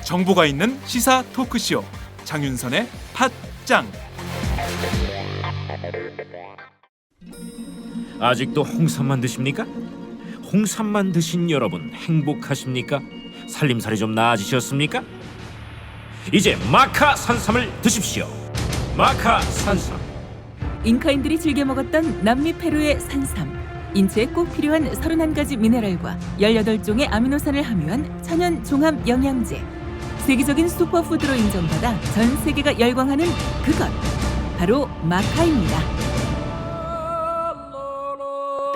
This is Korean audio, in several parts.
정보가 있는 시사 토크쇼 장윤선의 팟짱. 아직도 홍삼만 드십니까? 홍삼만 드신 여러분 행복하십니까? 살림살이 좀 나아지셨습니까? 이제 마카 산삼을 드십시오. 마카 산삼. 잉카인들이 즐겨 먹었던 남미 페루의 산삼. 인체에 꼭 필요한 31가지 미네랄과 18종의 아미노산을 함유한 천연 종합 영양제. 세계적인 슈퍼푸드로 인정받아 전 세계가 열광하는 그것. 바로 마카입니다.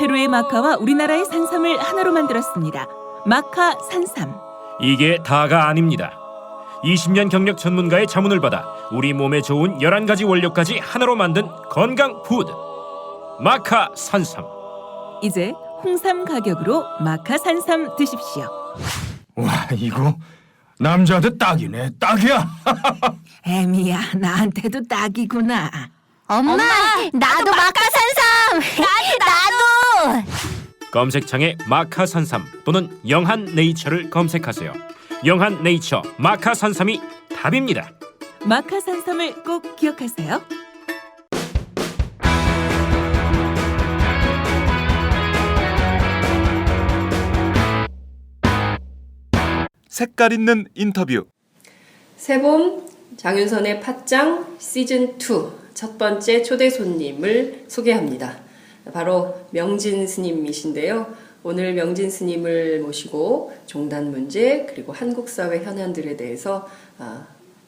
페루의 마카와 우리나라의 산삼을 하나로 만들었습니다. 마카 산삼. 이게 다가 아닙니다. 20년 경력 전문가의 자문을 받아 우리 몸에 좋은 11가지 원료까지 하나로 만든 건강 푸드. 마카 산삼. 이제 홍삼 가격으로 마카 산삼 드십시오. 와, 이거 남자한테 딱이네. 딱이야. 애미야, 나한테도 딱이구나. 엄마, 나도 마카산삼. 나도. 검색창에 마카 산삼 또는 영한 네이처를 검색하세요. 영한 네이처 마카 산삼이 답입니다. 마카 산삼을 꼭 기억하세요. 색깔 있는 인터뷰. 새봄 장윤선의 팟짱 시즌2 첫 번째 초대 손님을 소개합니다. 바로 명진 스님이신데요. 오늘 명진 스님을 모시고 종단 문제 그리고 한국 사회 현안들에 대해서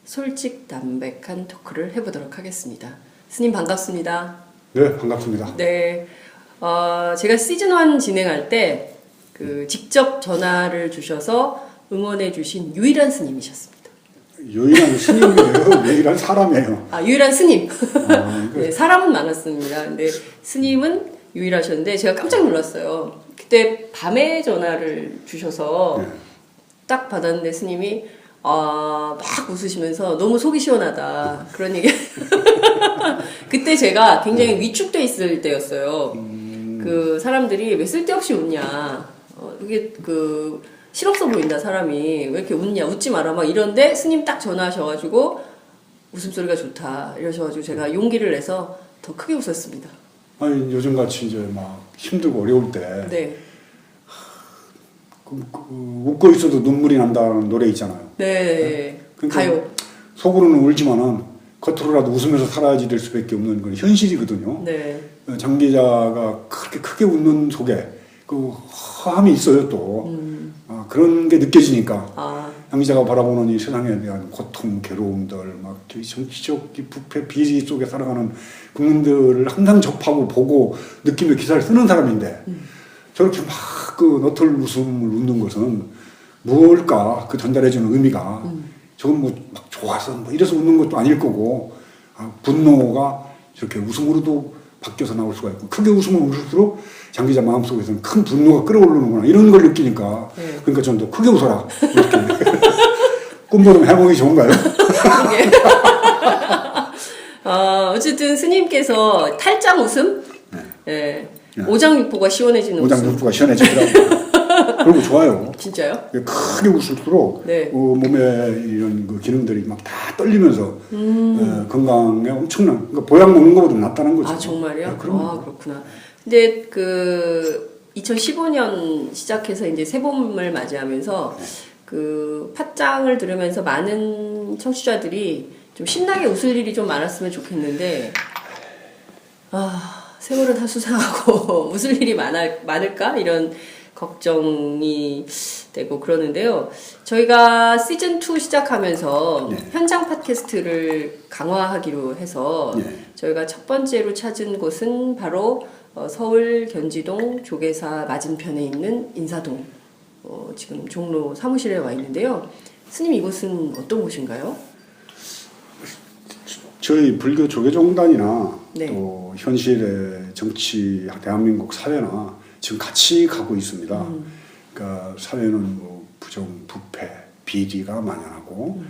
솔직담백한 토크를 해보도록 하겠습니다. 스님 반갑습니다. 네, 반갑습니다. 네, 제가 시즌1 진행할 때 직접 전화를 주셔서 응원해 주신 유일한 스님이셨습니다. 유일한 스님이에요? 유일한 사람이에요? 유일한 스님. 네, 사람은 많았습니다. 근데 스님은 유일하셨는데 제가 깜짝 놀랐어요. 그때 밤에 전화를 주셔서 네. 딱 받았는데 스님이 막 웃으시면서 너무 속이 시원하다 그런 얘기. 그때 제가 굉장히 위축돼 있을 때였어요. 그 사람들이 왜 쓸데없이 웃냐. 이게 실없어 보인다 사람이 왜 이렇게 웃냐 웃지 마라 막 이런데 스님 딱 전화하셔가지고 웃음소리가 좋다 이러셔가지고 제가 용기를 내서 더 크게 웃었습니다. 아니, 요즘같이 이제 막 힘들고 어려울 때 네. 웃고 있어도 눈물이 난다는 노래 있잖아요. 네. 그러니까 가요. 속으로는 울지만은 겉으로라도 웃으면서 살아야지 될 수밖에 없는 건 현실이거든요. 네. 장 기자가 그렇게 크게 웃는 속에 그 허함이 있어요 또. 그런 게 느껴지니까 장 기자가 바라보는 이 세상에 대한 고통, 괴로움들, 막 정치적 부패, 비리 속에 살아가는 국민들을 항상 접하고 보고 느끼며 기사를 쓰는 사람인데 저렇게 막 그 너털 웃음을 웃는 것은 무엇일까? 그 전달해주는 의미가 저건 뭐 막 좋아서 뭐 이래서 웃는 것도 아닐 거고 분노가 저렇게 웃음으로도 바뀌어서 나올 수가 있고 크게 웃으면 웃을수록 장 기자 마음속에서는 큰 분노가 끌어오르는구나 이런 걸 느끼니까 네. 그러니까 좀 더 크게 웃어라 이렇게 꿈보름 해보기 좋은가요? 어쨌든 스님께서 탈장 웃음, 네. 오장육부가 시원해지는 웃음. 오장육부가 시원해지더라고요. 그런 거 좋아요. 진짜요? 크게 웃을수록 네. 몸에 이런 그 기능들이 막 다 떨리면서 건강에 엄청난 그러니까 보약 먹는 것보다 낫다는 거죠. 정말요? 네, 그럼. 그렇구나. 근데 2015년 시작해서 이제 새봄을 맞이하면서 팟짱을 들으면서 많은 청취자들이 좀 신나게 웃을 일이 좀 많았으면 좋겠는데 세월은 다 수상하고 웃을 일이 많을까 이런 걱정이 되고 그러는데요. 저희가 시즌2 시작하면서 현장 팟캐스트를 강화하기로 해서 저희가 첫 번째로 찾은 곳은 바로 서울 견지동 조계사 맞은편에 있는 인사동 지금 종로 사무실에 와 있는데요. 스님 이곳은 어떤 곳인가요? 저희 불교 조계종단이나 네. 또 현실의 정치, 대한민국 사회나 지금 같이 가고 있습니다. 그러니까 사회는 뭐 부정, 부패, 비리가 만연하고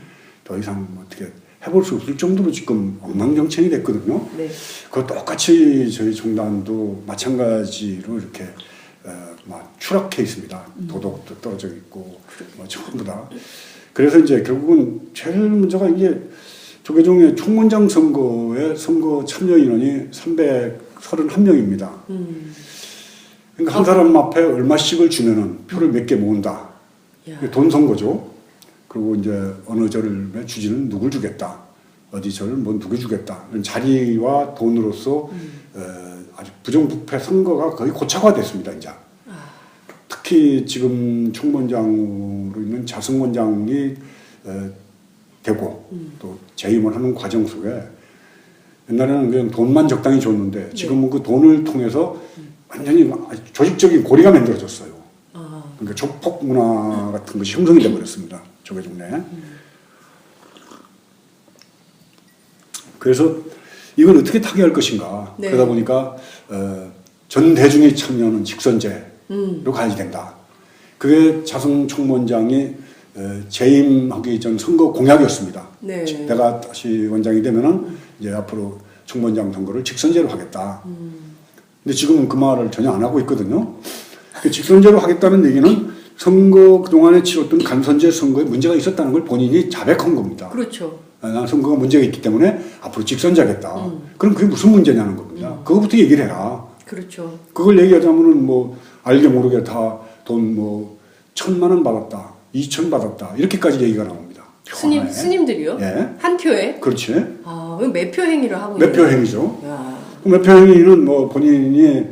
더 이상 어떻게 해볼 수 없을 정도로 지금 엉망정창이 됐거든요. 네. 그 똑같이 저희 종단도 마찬가지로 이렇게 막 추락해 있습니다. 도덕도 떨어져 있고 뭐 전부 다. 그래서 이제 결국은 제일 문제가 이게 조계종의 총무장 선거에 선거 참여 인원이 331명입니다. 그러니까 한 사람 앞에 얼마씩을 주면은 표를 몇 개 모은다. 돈 선거죠. 그리고 이제 어느 절의 주지는 누굴 주겠다. 어디 절을 뭐 누구 주겠다. 이런 자리와 돈으로서 아주 부정부패 선거가 거의 고착화됐습니다. 이제. 특히 지금 총무원장으로 있는 자승원장이 되고 또 재임을 하는 과정 속에 옛날에는 그냥 돈만 적당히 줬는데 지금은 그 돈을 통해서 완전히 조직적인 고리가 만들어졌어요. 그러니까 조폭 문화 같은 것이 형성이 되어버렸습니다. 조계종 내에. 그래서 이걸 어떻게 타개할 것인가. 네. 그러다 보니까 전 대중이 참여하는 직선제로 가야지 된다. 그게 자승 총무원장이 재임하기 전 선거 공약이었습니다. 네. 내가 다시 원장이 되면은 이제 앞으로 총무원장 선거를 직선제로 하겠다. 근데 지금은 그 말을 전혀 안 하고 있거든요. 그 직선제로 하겠다는 얘기는 선거 그동안에 치렀던 간선제 선거에 문제가 있었다는 걸 본인이 자백한 겁니다. 그렇죠. 난 선거가 문제가 있기 때문에 앞으로 직선제하겠다. 그럼 그게 무슨 문제냐는 겁니다. 그거부터 얘기를 해라. 그렇죠. 그걸 얘기하자면은 뭐 알게 모르게 다 돈 뭐 1,000만 원 받았다, 2,000 받았다 이렇게까지 얘기가 나옵니다. 스님들이요? 예. 한 표에? 그렇지. 아, 그럼 매표 행위를 하고 매표 있는 행위죠. 야. 매표 행위는 뭐 본인이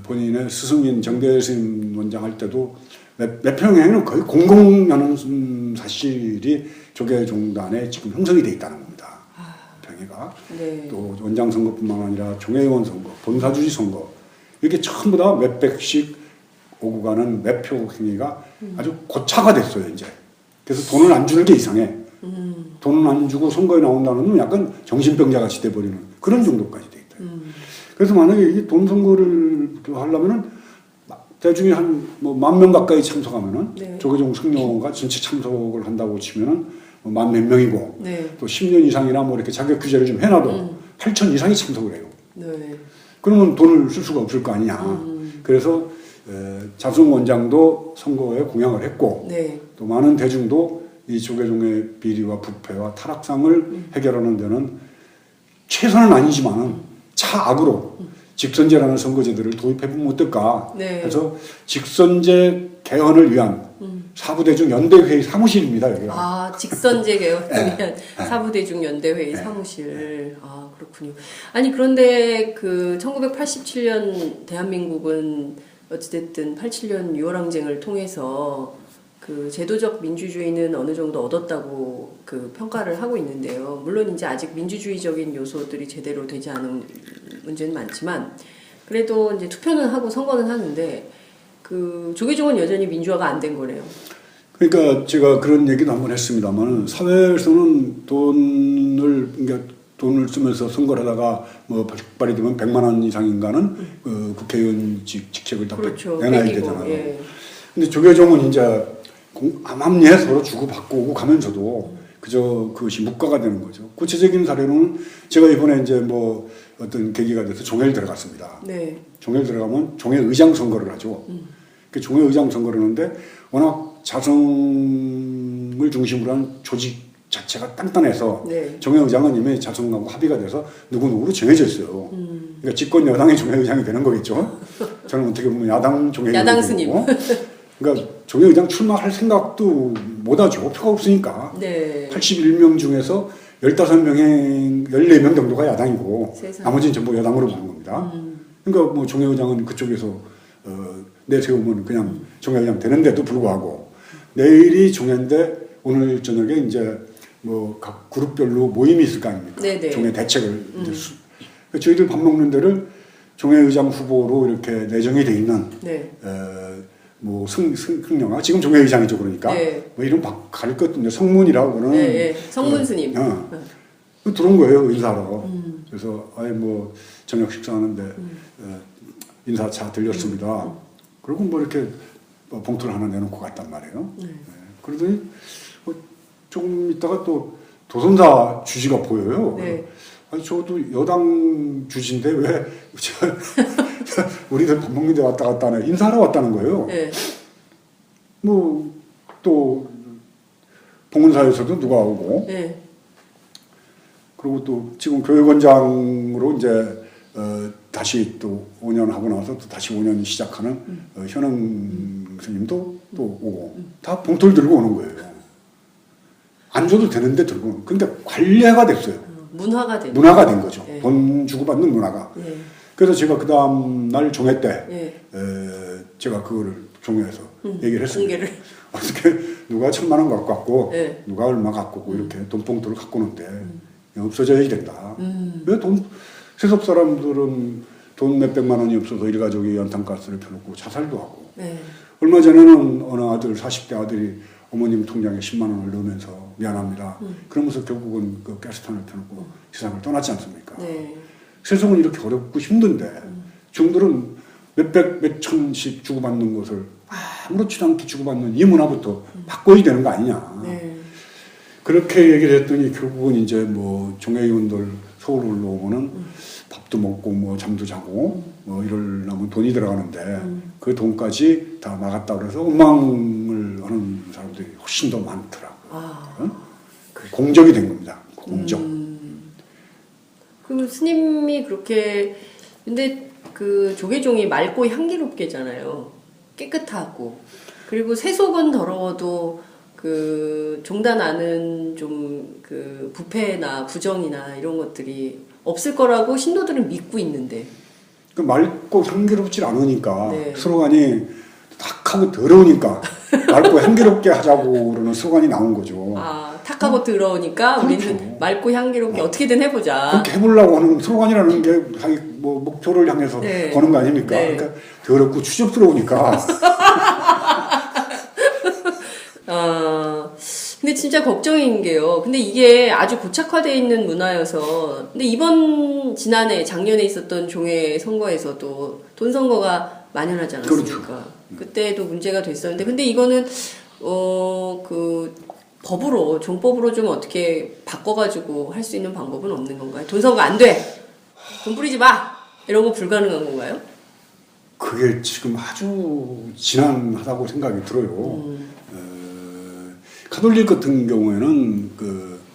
본인의 스승인 정대심 원장 할 때도 매표 행위는 거의 공공하는 사실이 조계종단에 지금 형성이 돼 있다는 겁니다. 병해가 네. 또 원장 선거뿐만 아니라 종회의원 선거, 본사주지 선거 이렇게 전부 다 몇백씩 오고 가는 매표 행위가 아주 고차가 됐어요 이제. 그래서 돈을 안 주는 게 이상해. 돈을 안 주고 선거에 나온다는 건 약간 정신병자 같이 돼버리는 그런 정도까지 돼 있다. 그래서 만약에 이 돈 선거를 하려면은 대중이 한 뭐 10,000명 가까이 참석하면은 네. 조계종 승려가 전체 참석을 한다고 치면은 뭐 10,000몇 명이고 네. 또 10년 이상이나 뭐 이렇게 자격 규제를 좀 해놔도 8,000 이상이 참석을 해요. 네. 그러면 돈을 쓸 수가 없을 거 아니냐. 그래서 자승 원장도 선거에 공약을 했고 네. 또 많은 대중도 이 조계종의 비리와 부패와 타락상을 해결하는 데는 최선은 아니지만은 차악으로 직선제라는 선거제도를 도입해보면 어떨까. 네. 그래서 직선제 개헌을 위한 사부대중 연대회의 사무실입니다. 여기가. 아, 직선제 개헌을 네. 위한 사부대중 연대회의 사무실. 아, 그렇군요. 아니, 그런데 그 1987년 대한민국은 어찌됐든 87년 6월 항쟁을 통해서 그 제도적 민주주의는 어느 정도 얻었다고 그 평가를 하고 있는데요. 물론 이제 아직 민주주의적인 요소들이 제대로 되지 않은 문제는 많지만 그래도 이제 투표는 하고 선거는 하는데 그 조계종은 여전히 민주화가 안 된 거네요. 그러니까 제가 그런 얘기도 한번 했습니다만 사회에서는 돈을 쓰면서 선거를 하다가 뭐 적발이 되면 100만 원 이상인가는 국회의원 직책을 다 그렇죠. 내놔야 뺏기고, 되잖아요. 예. 근데 조계종은 이제 암암리에 서로 주고받고 오고 가면서도 그저 그것이 묵과가 되는 거죠. 구체적인 사례로는 제가 이번에 이제 뭐 어떤 계기가 돼서 종회를 들어갔습니다. 네. 종회를 들어가면 종회의장 선거를 하죠. 그 종회의장 선거를 하는데 워낙 자성을 중심으로 한 조직 자체가 단단해서 네. 종회의장은 이미 자성하고 합의가 돼서 누구누구로 정해져 있어요. 그러니까 집권 여당의 종회의장이 되는 거겠죠. 저는 어떻게 보면 야당 종회의장이 야당 스님. 그러니까 종회의장 출마할 생각도 못하죠. 표가 없으니까. 네. 81명 중에서 15명의 14명 정도가 야당이고 세상에. 나머지는 전부 여당으로 보는 겁니다. 그러니까 뭐 종회의장은 그쪽에서 내세우면 그냥 종회의장 되는데도 불구하고 내일이 종회인데 오늘 저녁에 이제 뭐 각 그룹별로 모임이 있을 거 아닙니까? 네네. 종회 대책을 이제 저희들 밥 먹는 데를 종회의장 후보로 이렇게 내정이 돼 있는 네. 뭐 승려가 지금 종회의장이죠. 그러니까 네. 뭐 이름 가릴 것도 없는데 성문이라고 그러는 네, 네. 성문 스님. 들어온 거예요. 인사하러. 그래서 아예 뭐 저녁 식사하는데 인사차 들렸습니다. 그리고 뭐 이렇게 봉투를 하나 내놓고 갔단 말이에요. 네. 그러더니 뭐 조금 있다가 또 도선사 주지가 보여요. 네. 아니 저도 여당 주지인데 왜 우리들 밥 먹는 데 왔다 갔다 하네. 인사하러 왔다는 거예요. 네. 뭐 또 봉은사에서도 누가 오고 네. 그리고 또 지금 교육원장으로 이제 다시 또 5년 하고 나서 또 다시 5년 시작하는 현흥 스님도 또 오고 다 봉투를 들고 오는 거예요. 안 줘도 되는데 들고 오는. 근데 관례가 됐어요. 문화가 된 거죠. 네. 돈 주고받는 문화가. 네. 그래서 제가 그 다음 날 종회 때 네. 제가 그거를 종회에서 얘기를 했어요. 공개를. 어떻게 누가 1,000만 원 갖고 왔고 네. 누가 얼마 갖고 오고 이렇게 돈봉투를 갖고 오는데 없어져야 된다. 왜 세속 사람들은 돈 몇백만 원이 없어서 일가족이 연탄가스를 펴놓고 자살도 하고 네. 얼마 전에는 어느 아들 40대 아들이 어머님 통장에 10만 원을 넣으면서 미안합니다. 그러면서 결국은 그 가스탄을 펴놓고 세상을 떠났지 않습니까? 네. 세상은 이렇게 어렵고 힘든데 중들은 몇백 몇천씩 주고받는 것을 아무렇지도 않게 주고받는 이 문화부터 바꿔야 되는 거 아니냐. 네. 그렇게 얘기를 했더니 결국은 이제 뭐 종회의원들 서울 올라오면은 밥도 먹고 뭐 잠도 자고 뭐 이러려면 돈이 들어가는데 그 돈까지 다 나갔다 그래서 원망을 하는 사람들이 훨씬 더 많더라고요. 응? 공적이 된 겁니다. 공적. 그럼 스님이 그렇게 근데 그 조계종이 맑고 향기롭게잖아요. 깨끗하고 그리고 세속은 더러워도 그 종단 안은 좀 그 부패나 부정이나 이런 것들이 없을 거라고 신도들은 믿고 있는데 그 맑고 향기롭지 않으니까 네. 스로간이 탁하고 더러우니까 맑고 향기롭게 하자고 그러는 스로간이 나온 거죠. 아 탁하고 더러우니까 그렇죠. 우리는 맑고 향기롭게 어떻게든 해보자. 그렇게 해보려고 하는 스로간이라는 게 뭐 목표를 향해서 네. 거는 거 아닙니까? 네. 그러니까 더럽고 추접스러우니까. 근데 진짜 걱정인 게요. 근데 이게 아주 고착화되어 있는 문화여서. 근데 지난해, 작년에 있었던 종회 선거에서도 돈 선거가 만연하지 않았습니까? 그렇죠. 그때도 문제가 됐었는데. 근데 이거는, 법으로, 종법으로 좀 어떻게 바꿔가지고 할 수 있는 방법은 없는 건가요? 돈 선거 안 돼! 돈 뿌리지 마! 이런 거 불가능한 건가요? 그게 지금 아주 지난하다고 생각이 들어요. 카톨릭 같은 경우에는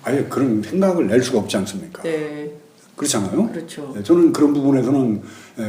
아예 그런 생각을 낼 수가 없지 않습니까? 네. 그렇잖아요. 그렇죠. 네, 저는 그런 부분에서는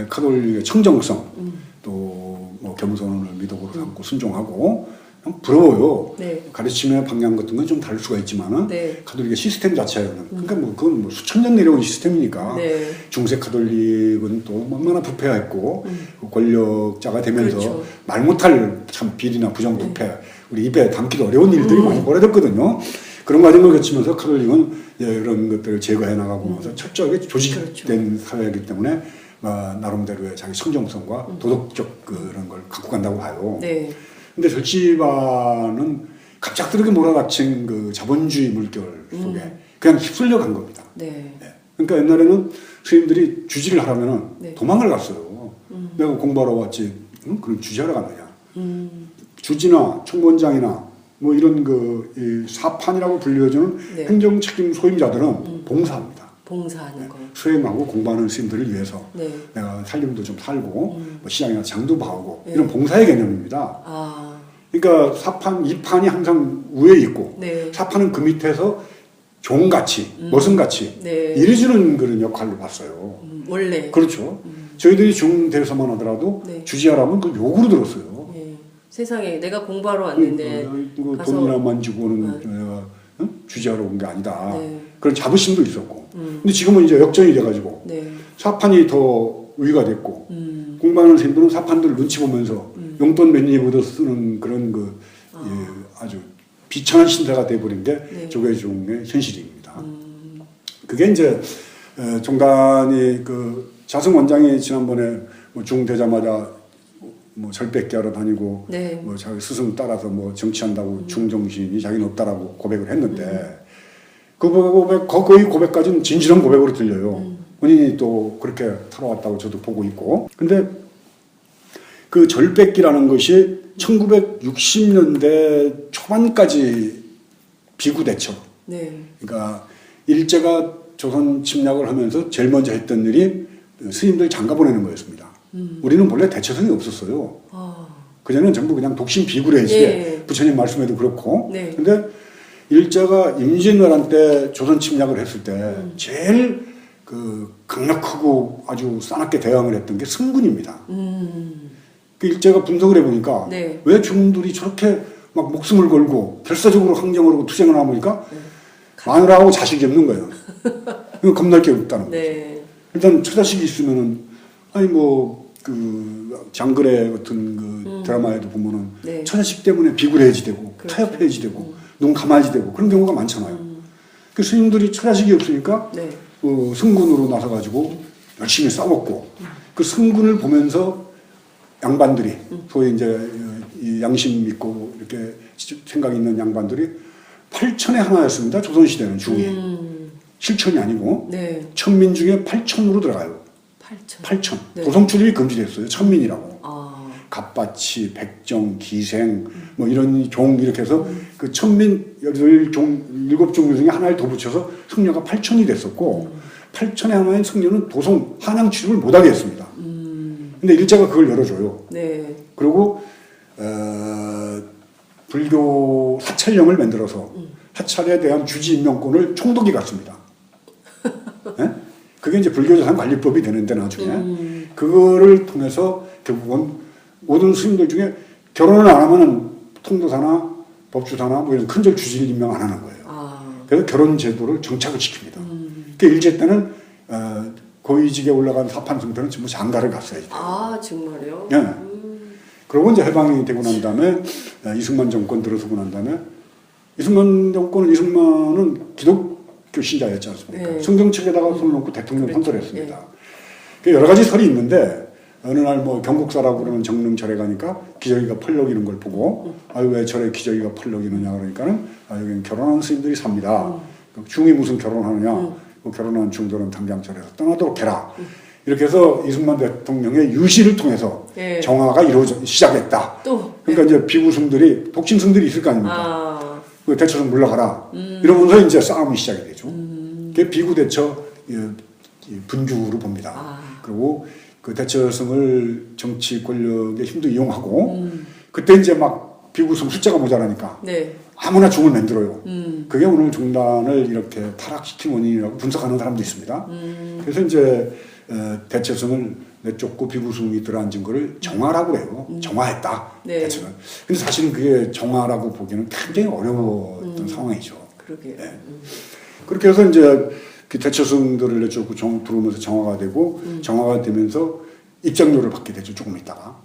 카톨릭의 청정성 또뭐 겸손을 미덕으로 삼고 순종하고 부러워요. 네. 가르침의 방향 같은 건 좀 다를 수가 있지만은 네. 카톨릭의 시스템 자체는 그러니까 뭐 그건 뭐 수천 년 내려온 시스템이니까 네. 중세 카톨릭은 또 얼마나 부패했고 권력자가 되면서 그렇죠. 말 못할 참 비리나 부정 부패 우리 입에 담기도 어려운 일들이 많이 벌어졌거든요. 그런 과정을 거치면서 카톨릭은 이런 것들을 제거해 나가고 나서 철저하게 조직된 그렇죠. 사회이기 때문에 나름대로의 자기 청정성과 도덕적 그런 걸 갖고 간다고 봐요. 네. 근데 절지반은 갑작스럽게 몰아닥친 그 자본주의 물결 속에 그냥 휩쓸려 간 겁니다. 네. 네. 그러니까 옛날에는 스님들이 주지를 하려면은 네. 도망을 갔어요. 내가 공부하러 왔지, 응? 그럼 주지하러 갔느냐. 주지나 총무원장이나 뭐 이런 이 사판이라고 불려주는 네. 행정 책임 소임자들은 봉사합니다. 봉사하는 거. 수행하고 공부하는 스님들을 위해서 네. 내가 살림도 좀 살고 뭐 시장이나 장도 봐오고 네. 이런 봉사의 개념입니다. 아. 그러니까 사판, 이판이 항상 위에 있고 네. 사판은 그 밑에서 종같이, 머슴같이 네. 일해주는 그런 역할로 봤어요. 원래. 그렇죠. 저희들이 중대에서만 하더라도 네. 주지하라면 그 욕으로 들었어요. 예. 세상에 내가 공부하러 왔는데 그 가서 돈이나 만지고는 주지하러 온 게 아니다. 네. 그런 자부심도 있었고. 근데 지금은 이제 역전이 돼가지고 네. 사판이 더 위가 됐고 공부하는 사람들은 사판들 눈치 보면서 용돈 몇 입 얻어 쓰는 그런 아주 비천한 신세가 돼버린 게 네. 조계종의 현실입니다. 그게 이제 종단이 자승 원장이 지난번에 뭐 중 되자마자 뭐 절백기 하러 다니고 네. 뭐 자기 스승 따라서 뭐 정치한다고 중정신이 자기는 없다라고 고백을 했는데 그 고백 거의 고백까지는 진실한 고백으로 들려요. 본인이 또 그렇게 살아왔다고 저도 보고 있고. 근데 그 절백기라는 것이 1960년대 초반까지 비구대처 네. 그러니까 일제가 조선 침략을 하면서 제일 먼저 했던 일이 스님들 장가 보내는 거였습니다. 우리는 본래 대처성이 없었어요. 그전에는 전부 그냥 독신 비굴해지게 예. 부처님 말씀에도 그렇고. 네. 근데 일제가 임진왜란 때 조선 침략을 했을 때 제일 그 강력하고 아주 싸납게 대응을 했던 게 승군입니다. 그 일제가 분석을 해보니까 네. 왜 중군들이 저렇게 막 목숨을 걸고 결사적으로 항쟁을 하고 투쟁을 하고 보니까 마누라하고 자식이 없는 거예요. 이거 겁날 게 없다는 거죠. 네. 일단 처자식이 있으면은 아니 뭐 그 장그래 같은 그 드라마에도 보면은 네. 처자식 때문에 비굴해지되고 그렇죠. 타협해지되고 눈 감아지되고 그런 경우가 많잖아요. 그 스님들이 처자식이 없으니까 네. 승군으로 나서가지고 열심히 싸웠고 그 승군을 보면서 양반들이 소위 이제 이 양심 있고 이렇게 생각 있는 양반들이 8천의 하나였습니다. 조선시대는 중이 실천이 아니고 네. 천민 중에 8천으로 들어가요. 8천. 네. 도성 출입이 금지됐어요. 천민이라고. 아. 갑바치, 백정, 기생 뭐 이런 종 이렇게 해서 그 천민 7종 중에 하나를 더 붙여서 승려가 8천이 됐었고 8천의 하나인 승려는 도성 한양 출입을 못하게 했습니다. 근데 일제가 그걸 열어줘요. 네. 그리고 불교 사찰령을 만들어서 사찰에 대한 주지 임명권을 총독이 갖습니다. 네? 그게 이제 불교재산 관리법이 되는데 나중에 그거를 통해서 결국은 모든 스님들 중에 결혼을 안 하면은 통도사나 법주사나 뭐 이런 큰절 주지를 임명 안 하는 거예요. 그래서 결혼 제도를 정착을 시킵니다. 그러니까 일제 때는 고위직에 올라간 사판승들은 전부 장가를 갔어요. 아 정말요? 네. 그러고 이제 해방이 되고 난 다음에 이승만 정권 들어서고 난 다음에 이승만은 기독교 신자였지 않습니까? 네. 성경책에다가 손을 놓고 대통령 그렇죠. 선서를 했습니다. 여러 가지 설이 있는데 어느 날 뭐 경국사라고 그러는 정릉절에 가니까 기저귀가 펄럭이는 걸 보고 아유 왜 절에 기저귀가 펄럭이느냐 그러니까는 여기는 결혼한 스님들이 삽니다. 중이 무슨 결혼하느냐? 그 결혼한 중들은 당장 절에서 떠나도록 해라. 이렇게 해서 이승만 대통령의 유시를 통해서 네. 정화가 이루어져 시작했다. 또 그러니까 이제 비구승들이 독신승들이 있을 거 아닙니까? 그 대처성 물러가라. 이러면서 이제 싸움이 시작이 되죠. 그게 비구 대처 분주로 봅니다. 그리고 그 대처성을 정치 권력의 힘도 이용하고 그때 이제 막 비구승 숫자가 모자라니까 네. 아무나 중을 만들어요. 그게 오늘 종단을 이렇게 타락시킨 원인이라고 분석하는 사람도 있습니다. 그래서 이제 대처성을 내쫓고 비구승이 들어앉은 거를 정화라고 해요. 정화했다. 네. 대처는. 근데 사실은 그게 정화라고 보기에는 굉장히 어려웠던 상황이죠. 그러게요. 네. 그렇게 해서 이제 그 대처성들을 내쫓고 들어오면서 정화가 되고 정화가 되면서 입장료를 받게 되죠. 조금 있다가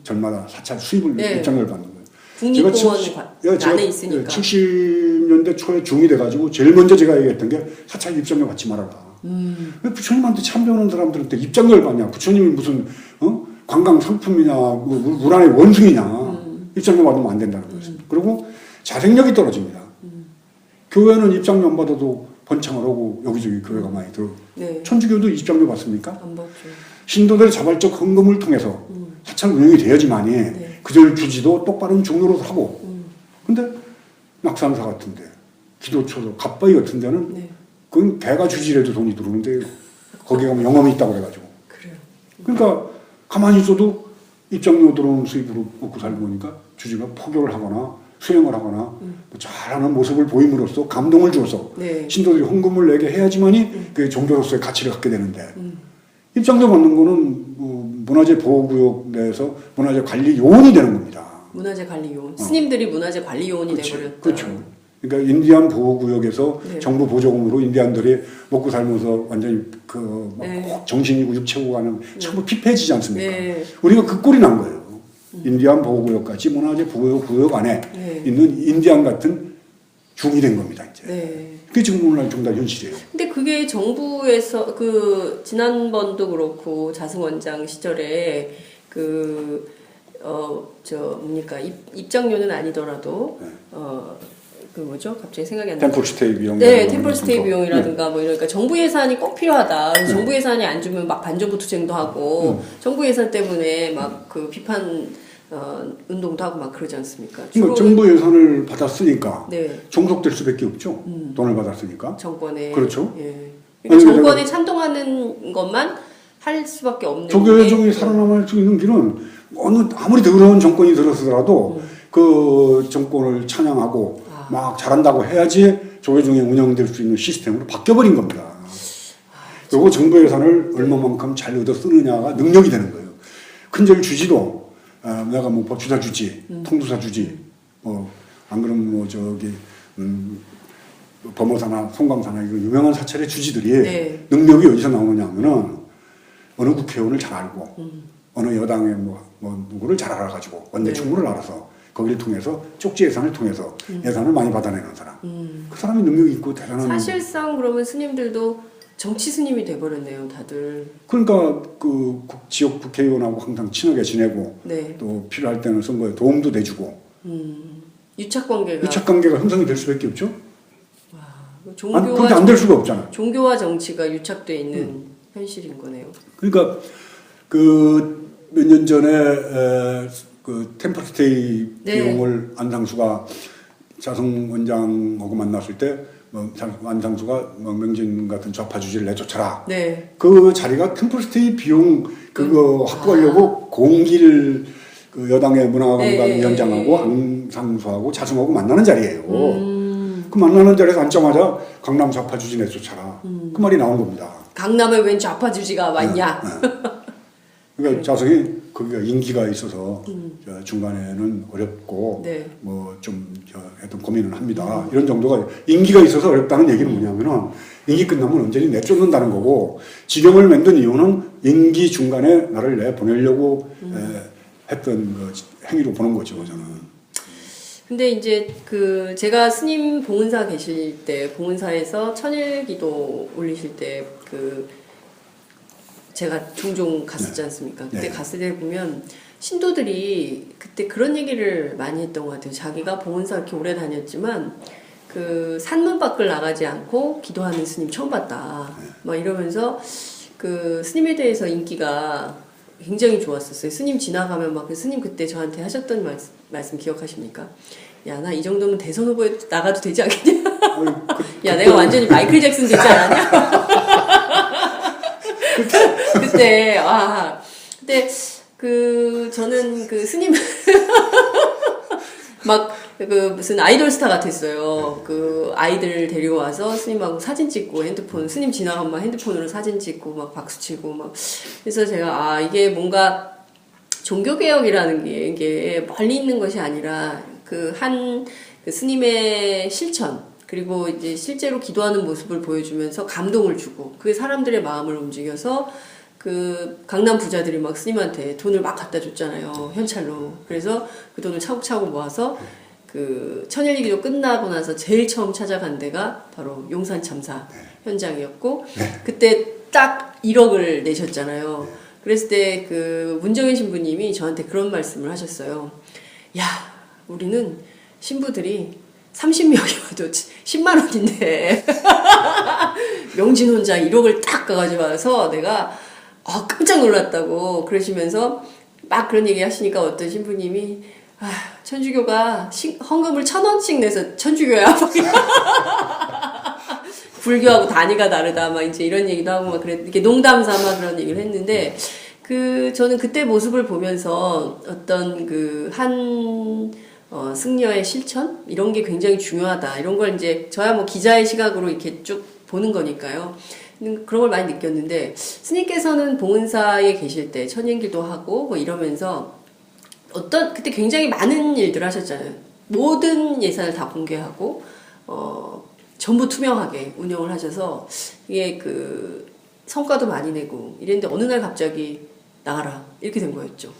절마다 사찰 수입을 네. 입장료를 받는 거예요. 국립공원 안에 있으니까. 70년대 초에 중이 돼가지고 제일 먼저 제가 얘기했던 게 사찰 입장료 받지 말아라. 왜 부처님한테 참배오는 사람들한테 입장료를 받냐? 부처님이 무슨 관광 상품이냐, 물안의 원숭이냐? 입장료 받으면 안 된다는 거였습니다. 그리고 자생력이 떨어집니다. 교회는 입장료 안 받아도 번창을 하고 여기저기 교회가 많이 들어. 네. 천주교도 입장료 받습니까? 안 받죠. 신도들의 자발적 헌금을 통해서 사찰 운영이 돼야지만이 네. 그들 주지도 똑바른 종로로 하고. 근데 낙산사 같은데, 기도처도 갑바위 같은 데는 네. 그건 개가 주지라도 돈이 들어오는데 거기 가면 영험이 있다고 그래가지고. 그래요. 그러니까 가만히 있어도 입장료 들어오는 수입으로 먹고 살고 보니까 주지가 포교를 하거나 수행을 하거나 뭐 잘하는 모습을 보임으로써 감동을 줘서 네. 신도들이 헌금을 내게 해야지만이 그 종교로서의 가치를 갖게 되는데 입장료 받는 거는 뭐 문화재 보호구역 내에서 문화재 관리 요원이 되는 겁니다. 문화재 관리 요원. 스님들이 문화재 관리 요원이 돼버렸다. 그렇죠. 그러니까 인디안 보호구역에서 네. 정부 보조금으로 인디안들이 먹고 살면서 완전히 네. 정신이고 육체고 가는 전부 피폐해지지 않습니까? 네. 우리가 그 꼴이 난 거예요. 인디안 보호구역까지 문화재 보호구역 안에 네. 있는 인디안 같은 중이 된 겁니다. 이제. 네. 그게 지금 오늘날 종단 현실이에요. 근데 그게 정부에서 지난번도 그렇고 자승원장 시절에 뭡니까 입장료는 아니더라도 네. 그 뭐죠? 갑자기 생각이 안 나요. 템플스테이 비용. 네, 템플스테이 비용이라든가 뭐 이러니까 정부 예산이 꼭 필요하다. 그래서 정부 예산이 안 주면 막 반정부 투쟁도 하고 정부 예산 때문에 막 그 비판 운동도 하고 막 그러지 않습니까? 그러니까 정부 예산을 받았으니까 네. 종속될 수밖에 없죠. 돈을 받았으니까. 정권에 그렇죠. 예. 그러니까 아니, 정권에 찬동하는 것만 할 수밖에 없는 조계종이 게 살아남을 수 있는 길은 아무리 더러운 정권이 들어서더라도 그 정권을 찬양하고 막 잘한다고 해야지 조계종이 운영될 수 있는 시스템으로 바뀌어버린 겁니다. 그리고 정부 예산을 얼마만큼 잘 얻어 쓰느냐가 능력이 되는 거예요. 큰절 주지도 내가 뭐 법주사 주지, 통도사 주지, 안 그러면 뭐 저기 범어사나 송강사나 이런 유명한 사찰의 주지들이 네. 능력이 어디서 나오느냐 하면은 어느 국회의원을 잘 알고 어느 여당의 뭐 누구를 잘 알아가지고 원내 충무를 알아서 거기를 통해서 쪽지 예산을 통해서 예산을 많이 받아내는 사람. 그 사람이 능력이 있고 대단한. 사실상 그러면 스님들도 정치 스님이 돼버렸네요, 다들. 그러니까 그 지역 국회의원하고 항상 친하게 지내고 네. 또 필요할 때는 선거에 도움도 내주고 유착 관계가. 유착 관계가 형성이 될 수밖에 없죠. 종교와 그렇게 안 될 수가 없잖아요. 종교와 정치가 유착돼 있는 현실인 거네요. 그러니까 그 몇 년 전에 그 템플스테이 네. 비용을 안상수가 자성 원장하고 만났을 때 안상수가 명진 같은 좌파 주지를 내쫓아라. 네. 그 자리가 템플스테이 비용 그거 확보하려고 공길 그 여당의 문화관광위원장하고 안상수하고 자성하고 만나는 자리예요. 그 만나는 자리에서 앉자마자 강남 좌파 주지 내쫓아라. 그 말이 나온 겁니다. 강남에 웬 좌파 주지가 왔냐? 그러니까 자성이 거기가 인기가 있어서 중간에는 어렵고 네. 뭐 좀 하여튼 고민을 합니다. 이런 정도가 인기가 있어서 어렵다는 얘기는 뭐냐면은 임기 끝나면 언제니 내쫓는다는 거고 지경을 만든 이유는 임기 중간에 나를 내보내려고 했던 그 행위로 보는 거죠, 저는. 근데 이제 그 제가 스님 봉은사 계실 때 봉은사에서 천일기도 올리실 때 그 제가 종종 갔었지 않습니까? 그때 네. 갔을 때 보면 신도들이 그때 그런 얘기를 많이 했던 것 같아요. 자기가 봉은사 이렇게 오래 다녔지만 그 산문 밖을 나가지 않고 기도하는 스님 처음 봤다. 막 이러면서 그 스님에 대해서 인기가 굉장히 좋았었어요. 스님 지나가면 막 그 스님 그때 저한테 하셨던 말씀 기억하십니까? 야, 나 이 정도면 대선 후보에 나가도 되지 않겠냐? 야, 내가 완전히 마이클 잭슨 되지 않았냐? 그때 그 저는 그 스님 막 그 무슨 아이돌 스타 같았어요. 그 아이들 데리고 와서 스님하고 사진 찍고 핸드폰 스님 지나가면 막 핸드폰으로 사진 찍고 막 박수 치고 막 그래서 제가 이게 뭔가 종교 개혁이라는 게 이게 멀리 있는 것이 아니라 그 스님의 실천 그리고 이제 실제로 기도하는 모습을 보여주면서 감동을 주고 그게 사람들의 마음을 움직여서 그 강남 부자들이 막 스님한테 돈을 막 갖다 줬잖아요. 현찰로. 그래서 그 돈을 차곡차곡 모아서 그 천일기도 끝나고 나서 제일 처음 찾아간 데가 바로 용산 참사 현장이었고 그때 딱 1억을 내셨잖아요. 그랬을 때 그 문정현 신부님이 저한테 그런 말씀을 하셨어요. 야, 우리는 신부들이 30명이어도 10만 원인데 명진 혼자 1억을 딱 가가지고 와서 내가 깜짝 놀랐다고 그러시면서 막 그런 얘기 하시니까 어떤 신부님이 천주교가 헌금을 1,000원씩 내서 천주교야. 불교하고 단위가 다르다. 막 이제 이런 얘기도 하고 막 이렇게 농담 삼아 그런 얘기를 했는데 저는 그때 모습을 보면서 어떤 승려의 실천? 이런 게 굉장히 중요하다. 이런 걸 이제 저야 뭐 기자의 시각으로 이렇게 쭉 보는 거니까요. 그런 걸 많이 느꼈는데 스님께서는 봉은사에 계실 때 천연기도 하고 뭐 이러면서 그때 굉장히 많은 일들을 하셨잖아요. 모든 예산을 다 공개하고 전부 투명하게 운영을 하셔서 이게 그 성과도 많이 내고 이랬는데 어느 날 갑자기 나가라 이렇게 된 거였죠.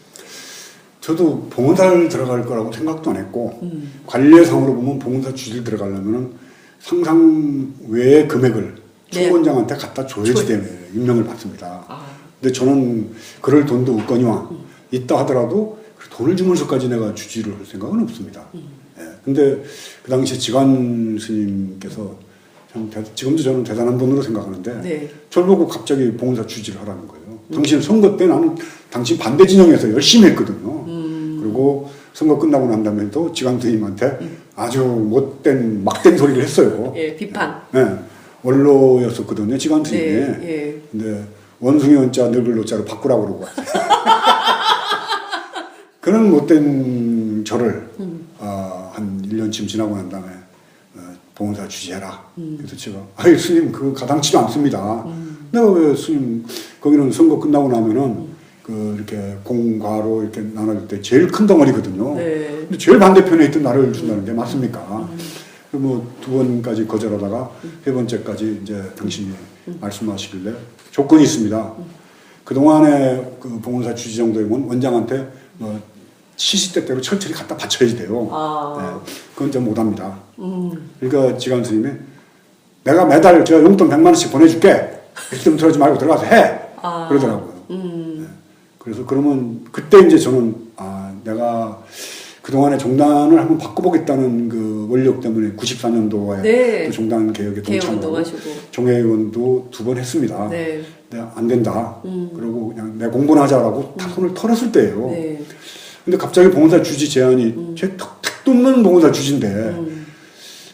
저도 봉은사를 들어갈 거라고 생각도 안 했고 관례상으로 보면 봉은사 주지를 들어가려면 상상 외의 금액을 총원장한테 갖다 줘야지 때문에 임명을 받습니다. 근데 저는 그럴 돈도 없거니와 있다 하더라도 돈을 주면서까지 내가 주지를 할 생각은 없습니다. 근데 그 당시 지관 스님께서 참 지금도 저는 대단한 분으로 생각하는데 저를 보고 갑자기 봉은사 주지를 하라는 거예요. 당신 선거 때 나는 당신 반대 진영에서 열심히 했거든요. 그리고 선거 끝나고 난 다음에도 지강 스님한테 아주 못된 막된 소리를 했어요. 예, 비판. 네. 원로였었거든요, 지강 스님이. 예. 근데 원숭이 원자 늙을 노자로 바꾸라고 그러고 왔어요. 그런 못된 저를 한 1년쯤 지나고 난 다음에 봉사 주지해라. 그래서 제가 아이 스님 그거 가당치도 않습니다. 내가 왜 스님 거기는 선거 끝나고 나면은 그 이렇게 공과로 이렇게 나눠줄 때 제일 큰 덩어리거든요. 네. 근데 제일 반대편에 있던 나를 준다는 게 맞습니까? 뭐 2번까지 거절하다가 3번째까지 이제 당신이 말씀하시길래 조건이 있습니다. 그동안에 그 봉사 주지 정도면 원장한테 뭐 시시때때로 철저히 갖다 바쳐야지 돼요. 네, 그건 좀 못합니다. 그러니까 지간 스님이 내가 매달 제가 용돈 100만 원씩 보내줄게. 좀 들어지 말고 들어가서 해. 그러더라고요. 네. 그래서 그러면 그때 이제 저는 내가 그동안에 종단을 한번 바꿔보겠다는 그 원력 때문에 94년도에 네. 또 종단 개혁에 동참하고 종회의원도 2번 했습니다. 네. 근데 안 된다. 그러고 그냥 내 공부나 하자라고 다 손을 털었을 때예요. 네. 근데 갑자기 봉사 주지 제안이 제 턱 돋는 봉사 주지인데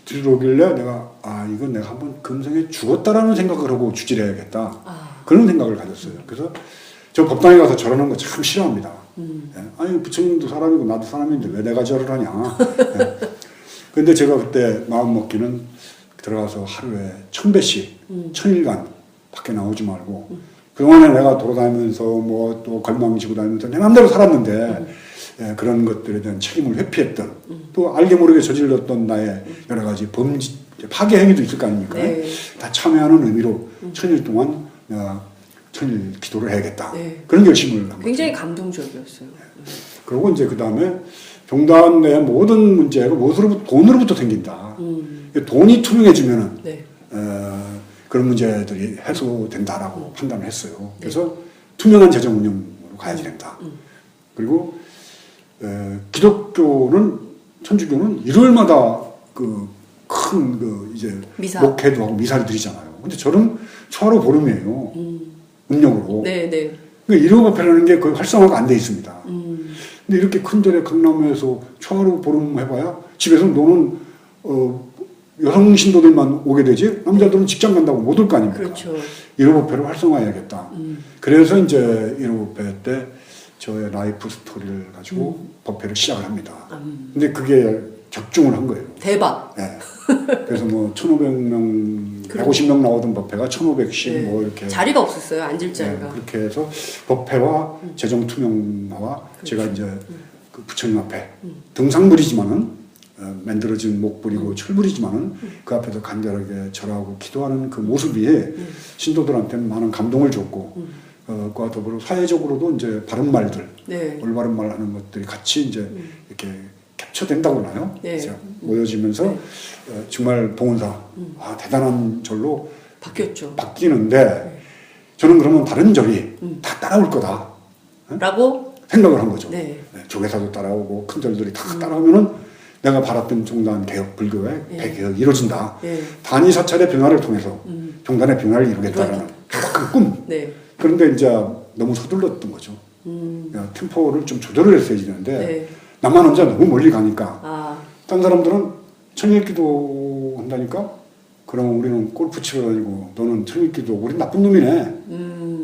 들어오길래 내가 이건 내가 한번 금생에 죽었다라는 생각을 하고 주지를 해야겠다. 그런 생각을 가졌어요. 그래서 저 법당에 가서 절하는 거 참 싫어합니다. 예. 아니 부처님도 사람이고 나도 사람인데 왜 내가 절을 하냐. 예. 근데 제가 그때 마음 먹기는 들어가서 하루에 1000배씩 1000일간 밖에 나오지 말고 그동안에 내가 돌아다니면서 뭐 또 걸망지고 다니면서 내 마음대로 살았는데 예, 그런 것들에 대한 책임을 회피했던 또 알게 모르게 저질렀던 나의 여러 가지 파괴 행위도 있을 거 아닙니까? 네. 다 참여하는 의미로 1000일 동안 내가 1000일 기도를 해야겠다. 네. 그런 결심을 한 굉장히 거죠. 감동적이었어요. 그리고 이제 그 다음에 종단 내 모든 문제가 돈으로부터 생긴다. 돈이 투명해지면은 네. 그런 문제들이 해소된다라고 판단을 했어요. 그래서 투명한 재정 운영으로 가야지 된다. 그리고 기독교는 천주교는 일요일마다 큰 이제 미사. 목회도 하고 미사를 드리잖아요. 근데 저는 초하루 보름이에요. 음력으로. 네, 네. 그러니까 일요법회라는 게 거의 활성화가 안 돼 있습니다. 근데 이렇게 큰 절에 강남에서 초하루 보름 해봐야 집에서 노는 여성 신도들만 오게 되지 남자들은 직장 간다고 못 올 거 아닙니까? 그렇죠. 일요법회를 활성화해야겠다. 그래서 이제 일요법회 때 저의 라이프 스토리를 가지고 법회를 시작을 합니다. 근데 그게 적중을 한 거예요. 대박. 네. 그래서 뭐 1,500명, 150명 나오던 법회가 1,500씩 네. 뭐 이렇게 자리가 없었어요. 앉을 자리가. 네, 그렇게 해서 법회와 재정 투명화와 제가 이제 그 부처님 앞에 등상불이지만은 만들어진 목불이고 철불이지만은 그 앞에서 간절하게 절하고 기도하는 그 모습이 신도들한테는 많은 감동을 줬고 그와 더불어 사회적으로도 이제 바른 말들, 네. 올바른 말 하는 것들이 같이 이제 이렇게 캡처된다고 하나요? 네. 모여지면서 정말 봉은사 대단한 절로 바뀌었죠. 바뀌는데 저는 그러면 다른 절이 다 따라올 거다. 라고 생각을 한 거죠. 네. 조계사도 따라오고 큰 절들이 다 따라오면은 내가 바랐던 종단 개혁 불교의 대개혁이 이루어진다. 단위 사찰의 변화를 통해서 종단의 변화를 이루겠다라는 그 꿈. 네. 그런데 이제 너무 서둘렀던 거죠. 템포를 좀 조절을 했어야 되는데 네. 나만 혼자 너무 멀리 가니까 딴 사람들은 천일기도 한다니까 그럼 우리는 골프 치러 다니고 너는 천일기도 우리 나쁜 놈이네.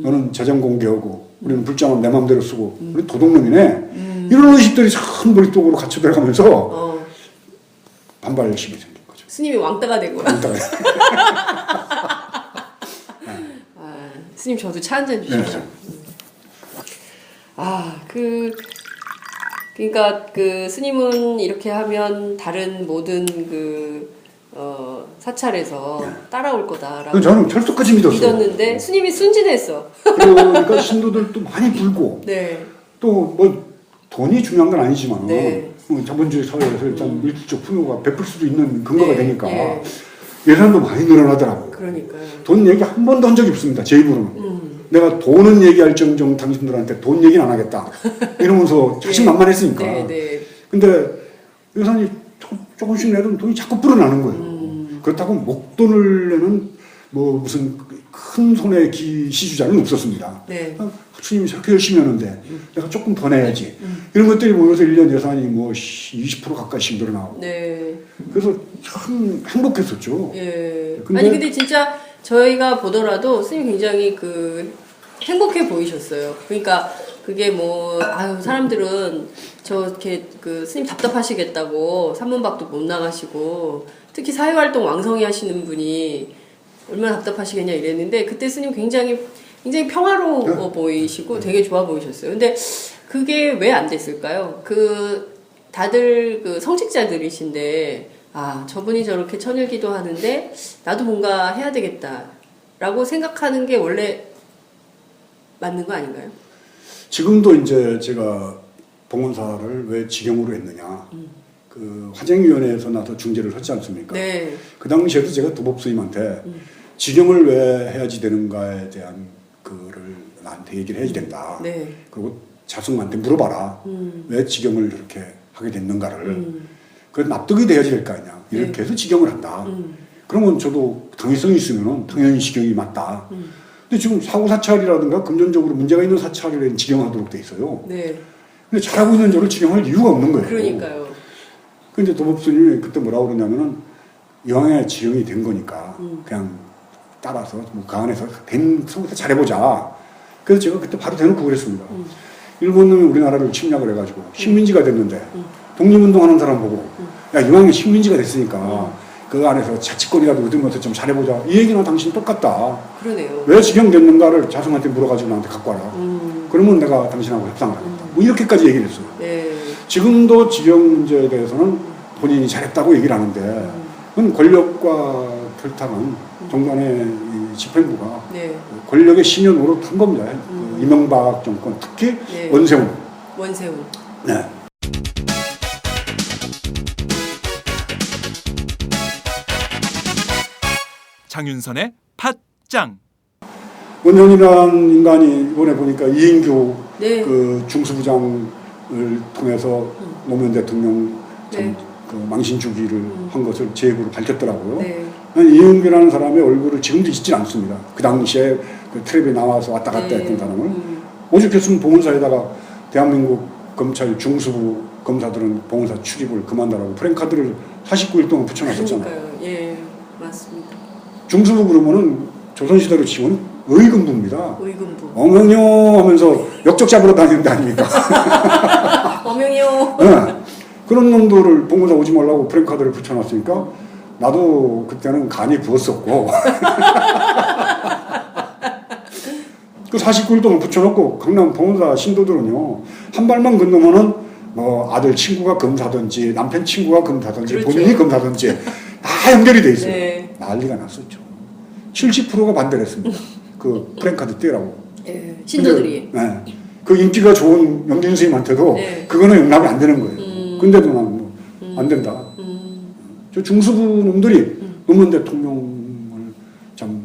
너는 재정 공개하고 우리는 불장은 내 마음대로 쓰고 우리 도둑놈이네. 이런 의식들이 참 머릿속으로 갇혀 들어가면서 반발 열심히 생긴 거죠. 스님이 왕따가 된 거야. 왕따가. 스님 저도 차 한 잔 주십시오. 그러니까 그 스님은 이렇게 하면 다른 모든 사찰에서 따라올 거다라고 저는 철석까지 믿었어요. 믿었는데 스님이 순진했어. 그러니까 신도들도 많이 불고 네. 또 뭐 돈이 중요한 건 아니지만 네. 자본주의 사회에서 일단 물질적 풍요가 베풀 수도 있는 근거가 네. 되니까 네. 예산도 많이 늘어나더라고요. 그러니까요. 돈 얘기 한 번도 한 적이 없습니다. 제 입으로는. 내가 돈은 얘기할 정정 당신들한테 돈 얘기는 안 하겠다. 이러면서 자신만만했으니까. 네, 네. 근데 예산이 조금씩 내면 돈이 자꾸 불어나는 거예요. 그렇다고 목돈을 내는 뭐 무슨 큰 손해 시주자는 없었습니다. 네. 주님이 저렇게 열심히 하는데 내가 조금 더 내야지. 이런 것들이 모여서 1년 예산이 뭐 20% 가까이씩 늘어나고. 네. 그래서 참 행복했었죠. 예. 근데- 아니 근데 진짜 저희가 보더라도 스님 굉장히 그 행복해 보이셨어요. 그러니까 그게 뭐 아유 사람들은 저렇게 그 스님 답답하시겠다고 산문박도 못 나가시고 특히 사회활동 왕성히 하시는 분이 얼마나 답답하시겠냐 이랬는데 그때 스님 굉장히 평화로워 보이시고 되게 좋아 보이셨어요. 근데 그게 왜 안 됐을까요? 그 다들 그 성직자들이신데 아 저분이 저렇게 천일기도 하는데 나도 뭔가 해야 되겠다라고 생각하는 게 원래 맞는 거 아닌가요? 지금도 이제 제가 봉헌사를 왜 직영으로 했느냐. 그 화쟁위원회에서 나서 중재를 했지 않습니까? 네. 그 당시에도 제가 도법스님한테 직영을 왜 해야지 되는가에 대한 그를 나한테 얘기를 해야지 된다. 네. 그리고 자숙한테 물어봐라. 왜 직영을 이렇게 하게 됐는가를. 그 납득이 돼야지 될 거 아니야. 이렇게 네. 해서 직영을 한다. 그러면 저도 당위성이 있으면 당연히 직영이 맞다. 근데 지금 사고 사찰이라든가 금전적으로 문제가 있는 사찰을 직영하도록 돼 있어요. 네. 근데 잘하고 있는 저를 직영할 이유가 없는 거예요. 그러니까요. 근데 도법스님이 그때 뭐라고 그러냐면은 이왕에 직영이 된 거니까 그냥 따라서 뭐 그 안에서 된 성에서 잘해보자. 그래서 제가 그때 바로 대놓고 그랬습니다. 일본 놈이 우리나라를 침략을 해가지고 식민지가 됐는데 독립운동하는 사람 보고 야 이왕에 식민지가 됐으니까 그 안에서 자치권이라도 얻으면서 좀 잘해보자. 이 얘기나 당신 똑같다. 그러네요. 왜 직영됐는가를 자성한테 물어가지고 나한테 갖고 와라. 그러면 내가 당신하고 협상을 하겠다. 뭐 이렇게까지 얘기를 했어요. 네. 지금도 직영 문제에 대해서는 본인이 잘했다고 얘기를 하는데 그건 권력과 결탁은 정관의 이 집행부가 네. 권력의 신여 노릇한 겁니다. 그 이명박 정권 특히 네. 원세훈. 원세훈. 네. 장윤선의 팟짱. 원현이라는 인간이 이번에 보니까 이인규 네. 그 중수부장을 통해서 노무현 대통령 참 네. 그 망신 주기를 한 것을 제 입으로 밝혔더라고요. 네. 이인규라는 사람의 얼굴을 지금도 잊지 않습니다. 그 당시에 그 텔레비에 나와서 왔다 갔다 네. 했던 사람을 오죽했으면 봉헌사에다가 대한민국 검찰 중수부 검사들은 봉헌사 출입을 그만두라고 프랭카드를 49일 동안 붙여놨었잖아요. 그러니까요. 예. 맞습니다. 중수부 그러면은 조선시대로 치면 의금부입니다. 의금부. 어명요 하면서 역적 잡으러 다니는 데 아닙니까? 어명이요. 네. 그런 놈들을 봉헌사 오지 말라고 프랭카드를 붙여놨으니까 나도 그때는 간이 부었었고 그 49일 동안 붙여놓고 강남 봉헌사 신도들은요 한 발만 건너면은 뭐 아들 친구가 검사든지 남편 친구가 검사든지 그렇죠. 본인이 검사든지 다 연결이 돼 있어요. 네. 난리가 났었죠. 70%가 반대를 했습니다. 그 프랭카드 떼라고. 예. 신도들이. 근데, 네. 그 인기가 좋은 영진 스님한테도 네. 그거는 용납이 안 되는 거예요. 근데도 난 뭐 안 된다. 저 중수부 놈들이 노무현 대통령을 참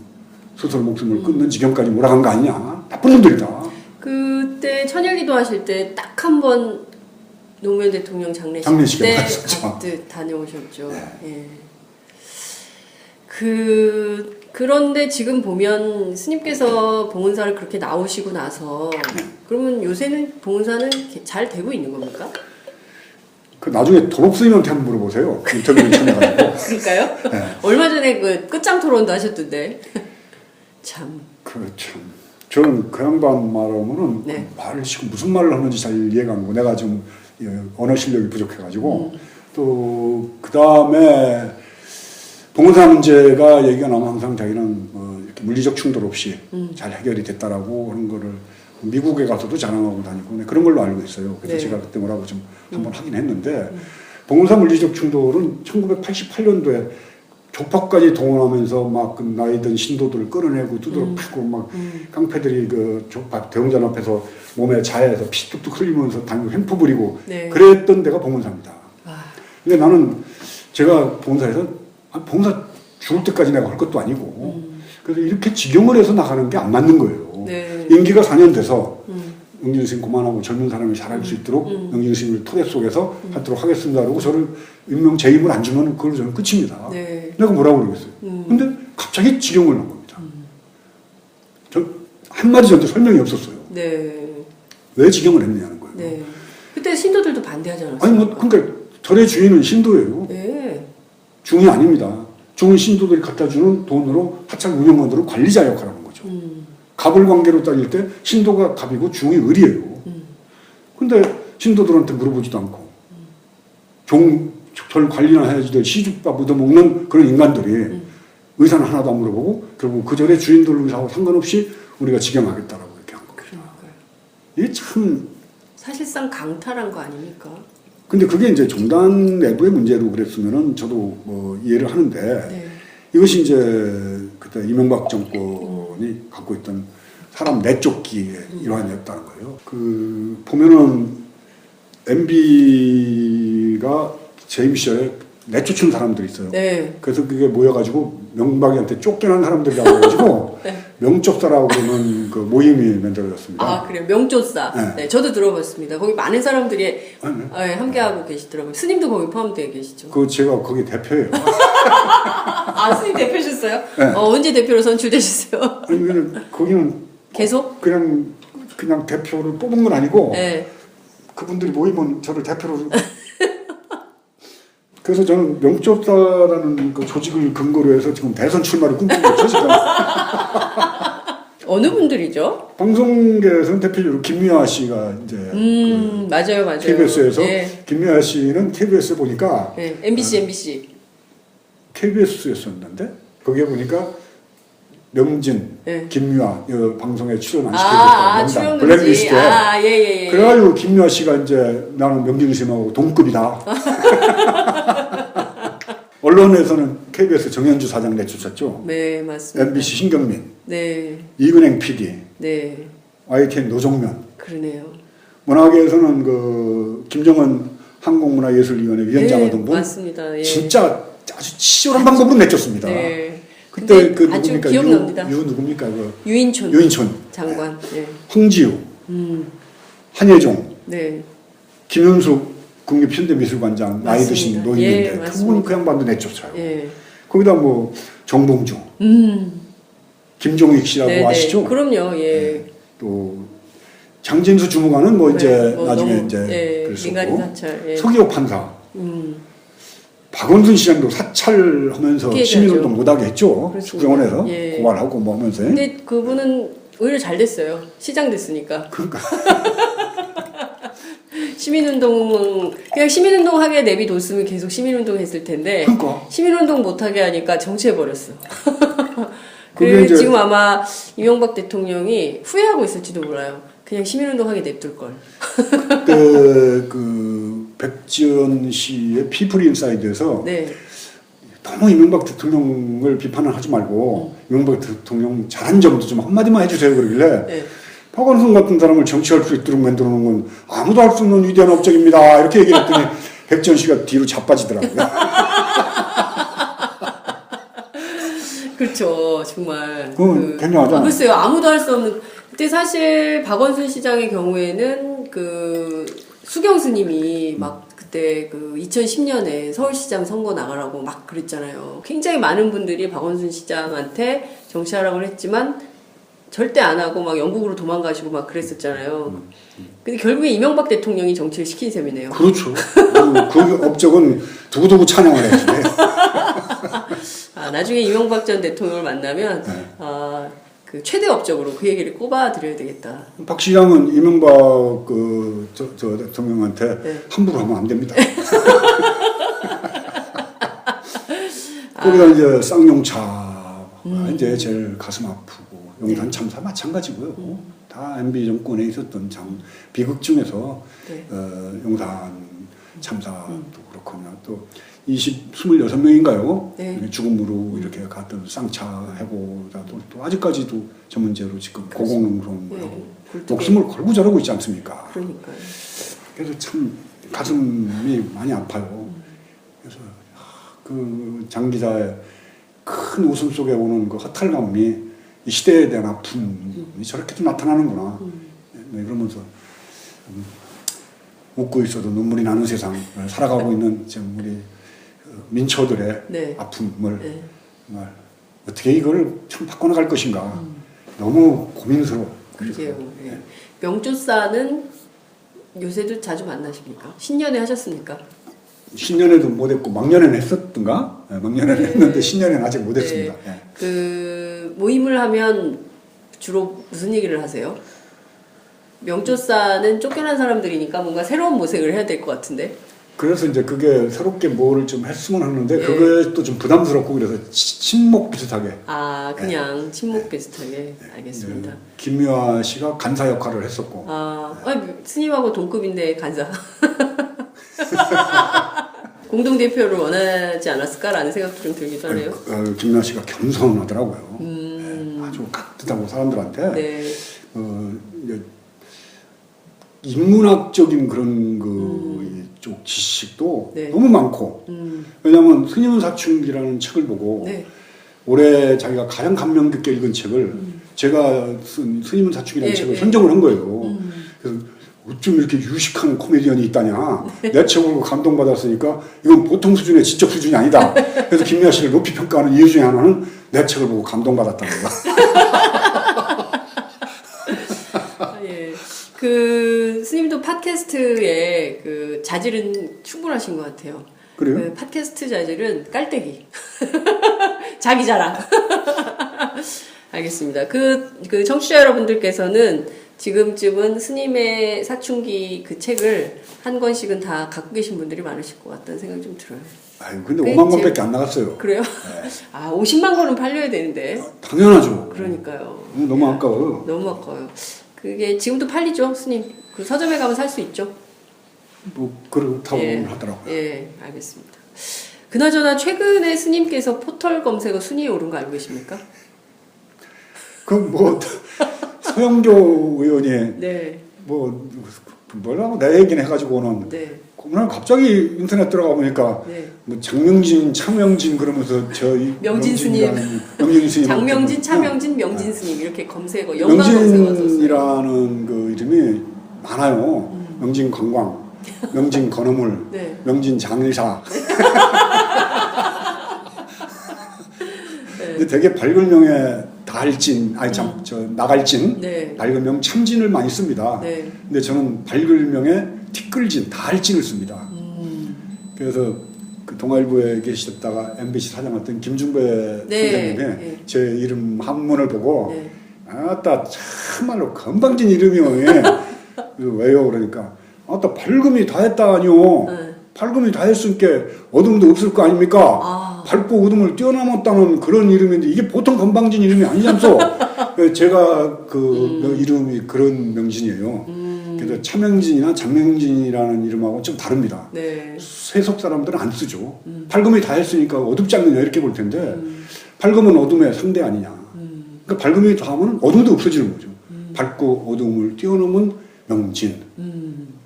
스스로 목숨을 끊는 지경까지 몰아간 거 아니냐. 나쁜 놈들이다. 그때 천일기도 하실 때 딱 한 번 노무현 대통령 장례식 때 갔었죠. 다녀오셨죠. 네. 예. 그런데 지금 보면 스님께서 봉헌사를 그렇게 나오시고 나서 그러면 요새는 봉헌사는 잘 되고 있는 겁니까? 그 나중에 도법스님한테 한번 물어보세요. 그 인터뷰를 참여해가지고. 그러니까요? 네. 얼마 전에 그 끝장 토론도 하셨던데. 참. 참. 저는 그 양반 말하면은 네. 말을 지금 무슨 말을 하는지 잘 이해가 안 가고 내가 좀 언어 실력이 부족해가지고 또 그 다음에 봉헌사 문제가 얘기가 나오면 항상 자기는 이렇게 물리적 충돌 없이 잘 해결이 됐다라고 하는 거를 미국에 가서도 자랑하고 다니고 그런 걸로 알고 있어요. 그래서 네. 제가 그때 뭐라고 좀 한번 하긴 했는데 봉헌사 물리적 충돌은 1988년도에 조파까지 동원하면서 막그 나이든 신도들을 끌어내고 두드러 패고 막 깡패들이 그 조파 대웅전 앞에서 몸에 자해해서 피 뚝뚝 흘리면서 다니고 횡포 부리고 네. 그랬던 데가 봉헌사입니다. 아. 근데 나는 제가 봉헌사에서 봉헌사 죽을 때까지 내가 할 것도 아니고 그래서 이렇게 직영을 해서 나가는 게 안 맞는 거예요. 네. 임기가 4년 돼서 영진 스님 그만하고 젊은 사람이 잘할 수 있도록 영진 스님을 토대 속에서 하도록 하겠습니다. 그러고 저를 임명 재임을 안 주면 그걸로 저는 끝입니다. 네. 내가 뭐라고 그러겠어요. 근데 갑자기 직영을 한 겁니다. 한마디 저한테 설명이 없었어요. 네. 왜 직영을 했느냐는 거예요. 네. 그때 신도들도 반대하지 않았어요? 아니 뭐 그러니까 절의 주인은 신도예요. 네. 중이 아닙니다. 중은 신도들이 갖다 주는 돈으로 사찰 운영원으로 관리자 역할을 하는 거죠. 갑을 관계로 따질 때 신도가 갑이고 중이 을이에요. 근데 신도들한테 물어보지도 않고 절 관리나 해야지 될 시죽밥 얻어먹는 그런 인간들이 의사는 하나도 안 물어보고 결국 그 절의 주인들 의사하고 상관없이 우리가 직영하겠다라고 이렇게 한 겁니다. 그러니까요. 이게 참 사실상 강탈한 거 아닙니까? 근데 그게 이제 종단 내부의 문제로 그랬으면은 저도 뭐 이해를 하는데 네. 이것이 이제 그때 이명박 정권이 갖고 있던 사람 내쫓기의 일환이었다는 거예요. 그 보면은 MB가 재임 시절에 내쫓은 사람들이 있어요. 네. 그래서 그게 모여가지고 명박이한테 쫓겨난 사람들이 나와가지고 네. 명쫓사라고 그러는 그 모임이 만들어졌습니다. 아, 그래요. 명조사. 네. 네. 저도 들어봤습니다. 거기 많은 사람들이 아, 네. 네, 함께하고 계시더라고요. 스님도 거기 포함되어 계시죠. 그 제가 거기 대표예요. 아, 스님 대표셨어요? 네. 언제 대표로 선출되셨어요? 아니 그냥 거기는 계속? 그냥 대표를 뽑은 건 아니고 네. 그분들이 모이면 저를 대표로 그래서 저는 명조사라는 그 조직을 근거로 해서 지금 대선 출마를 꿈꾸고 있죠 지금. 어느 분들이죠? 방송계에서는 대표적으로 김미아 씨가 이제 맞아요, 맞아요. KBS에서 네. 김미아 씨는 KBS 보니까 네. MBC. KBS였었는데 거기에 보니까 명진, 네. 김미아 이 방송에 출연 안 아, 시켜줬다고 출연 블랙리스트에. 아, 예. 그래가지고 김미아 씨가 이제 나는 명진 씨하고 동급이다. 언론에서는 KBS 정현주 사장 내쫓았죠. 네, 맞습니다. MBC 신경민, 네. 이근행 PD, 네. YTN 노정면. 그러네요. 문화계에서는 그 김정은 항공문화예술위원회 위원장 하던 분 맞습니다. 예. 진짜 아주 치졸한 방법으로 내쫓습니다. 네. 그때 그 아주 누굽니까? 기억납니다. 유 누굽니까? 그 유인촌 장관. 네. 황지우, 한예종, 네. 김윤숙 국립현대미술관장 나이 맞습니다. 드신 노인인데 예, 그분 맞습니다. 그 양반도 내쫓아요. 예. 거기다 뭐 정봉주, 김종익 씨라고 네네. 아시죠? 그럼요. 예. 네. 또 장진수 주무관은 뭐 이제 네, 뭐 나중에 너무, 이제 예, 민간인 그랬었고 사찰. 예. 서기호 판사, 박원순 시장도 사찰하면서 피해자죠. 시민운동 못하게 했죠. 그렇습니다. 국정원에서 예. 고발하고 뭐 하면서. 근데 그분은 오히려 잘 됐어요. 시장 됐으니까. 그러니까 시민운동 그냥 시민운동 하게 내비뒀으면 계속 시민운동 했을 텐데 그러니까. 시민운동 못하게 하니까 정치해 버렸어. 그게 그 이제- 지금 아마 이명박 대통령이 후회하고 있을지도 몰라요. 그냥 시민운동 하게 냅둘 걸. 그때 그 백지연 씨의 피플 인사이드에서 네. 너무 이명박 대통령을 비판을 하지 말고 이명박 대통령 잘한 점도 좀 한마디만 해주세요 그러길래 네. 박원순 같은 사람을 정치할 수 있도록 만들어 놓은 건 아무도 할 수 없는 위대한 업적입니다 이렇게 얘기를 했더니 백지연 씨가 뒤로 자빠지더라고요. 그렇죠. 정말. 굉장하잖아요. 글쎄요. 아무도 할 수 없는. 그때 사실 박원순 시장의 경우에는 그 수경 스님이 막 그때 그 2010년에 서울시장 선거 나가라고 막 그랬잖아요. 굉장히 많은 분들이 박원순 시장한테 정치하라고 했지만 절대 안 하고 막 영국으로 도망가시고 막 그랬었잖아요. 근데 결국에 이명박 대통령이 정치를 시킨 셈이네요. 그렇죠. 그 업적은 두고두고 찬양을 해야지. 아, 나중에 이명박 전 대통령을 만나면 네. 아, 그 최대 업적으로 그 얘기를 꼽아 드려야 되겠다. 박 시장은 이명박 저 대통령한테 네. 함부로 하면 안 됩니다. 거기다 이제 쌍용차가 이제 제일 가슴 아프고 용산 참사 마찬가지고요. 다 MB 정권에 있었던 참 비극 중에서 네. 용산 참사도 그렇거나 또 26명인가요? 네. 죽음으로 이렇게 갔던 쌍차 해고자도 또 아직까지도 저 문제로 지금 고공농성하고 네. 목숨을 걸고 저러고 있지 않습니까? 그러니까요. 그래서 참 가슴이 많이 아파요. 그래서 그 장 기자의 큰 웃음 속에 오는 그 허탈감이 이 시대에 대한 아픔이 저렇게도 나타나는구나. 네, 이러면서 웃고 있어도 눈물이 나는 세상 살아가고 있는 지금 우리 민초들의 네. 아픔을 네. 정말 어떻게 이걸 참 바꿔나갈 것인가 너무 고민스러워. 그러게요. 예. 명조사는 요새도 자주 만나십니까? 신년에 하셨습니까? 신년에도 못했고 막년에는 했었던가? 네, 막년에는 했는데 신년에는 아직 못했습니다. 네. 그 모임을 하면 주로 무슨 얘기를 하세요? 명조사는 쫓겨난 사람들이니까 뭔가 새로운 모색을 해야 될 것 같은데. 그래서 이제 그게 새롭게 뭐를 좀 했으면 하는데 네. 그게 또 좀 부담스럽고 그래서 친목 비슷하게. 아 그냥 친목 비슷하게. 알겠습니다. 네, 김미화 씨가 간사 역할을 했었고. 아니, 스님하고 동급인데 간사. 공동 대표를 원하지 않았을까라는 생각도 좀 들기도 하네요. 김미화 씨가 겸손하더라고요. 아주 깍듯하고 사람들한테. 네. 이제 인문학적인 그런 쪽 지식도 네. 너무 많고. 왜냐하면 스님은 사춘기라는 책을 보고 네. 올해 자기가 가장 감명 깊게 읽은 책을 제가 쓴 스님은 사춘기라는 네, 책을 네. 선정을 한 거예요. 그래서 어쩜 이렇게 유식한 코미디언이 있다냐. 내 책을 보고 감동받았으니까 이건 보통 수준의 지적 수준이 아니다. 그래서 김미아 씨를 높이 평가하는 이유 중에 하나는 내 책을 보고 감동받았다는 거다. 예. 그 스님도 팟캐스트에 그 자질은 충분하신 것 같아요. 그래요? 그 팟캐스트 자질은 깔때기. 자기 자랑. 알겠습니다. 그 청취자 여러분들께서는 지금쯤은 스님의 사춘기 그 책을 한 권씩은 다 갖고 계신 분들이 많으실 것 같다는 생각이 좀 들어요. 아유, 근데 5만 권밖에 안 나갔어요. 그래요? 네. 아, 50만 권은 팔려야 되는데. 당연하죠. 그러니까요. 너무 아까워요. 너무 아까워요. 그게 지금도 팔리죠, 스님? 그 서점에 가면 살 수 있죠? 뭐 그렇다고 예. 하더라고요. 예, 알겠습니다. 그나저나 최근에 스님께서 포털 검색어 순위에 오른 거 알고 계십니까? 그 뭐 서영교 의원이 네, 뭐 뭐라고 내 얘기는 해가지고는 네, 그날 갑자기 인터넷 들어가 보니까 네. 뭐 장명진, 차명진 그러면서 명진 스님, 명진 스님, 장명진, 차명진, 명진 스님 이렇게 검색어 연관 검색어 썼어요. 명진이라는 그 이름이 많아요. 명진 관광, 명진 건어물, 네. 명진 장의사. 근데 되게 밝을명에 달진, 아니 참, 나갈진, 네. 밝을명 참진을 많이 씁니다. 네. 근데 저는 밝을명에 티끌진, 달진을 씁니다. 그래서 그 동아일보에 계셨다가 MBC 사장했던 김중배 네. 선생님이 네. 제 이름 한문을 보고 네. 아따 참말로 건방진 이름이요. 왜요? 그러니까 아따 밝음이 다 했다니요. 네. 밝음이 다 했으니까 어둠도 없을 거 아닙니까? 아. 밝고 어둠을 뛰어넘었다는 그런 이름인데 이게 보통 건방진 이름이 아니잖소. 제가 그 이름이 그런 명진이에요. 그래서 차명진이나 장명진이라는 이름하고 좀 다릅니다. 네. 세속 사람들은 안 쓰죠. 밝음이 다 했으니까 어둡지 않느냐 이렇게 볼 텐데 밝음은 어둠의 상대 아니냐. 그러니까 밝음이 다 하면 어둠도 없어지는 거죠. 밝고 어둠을 뛰어넘은 명진.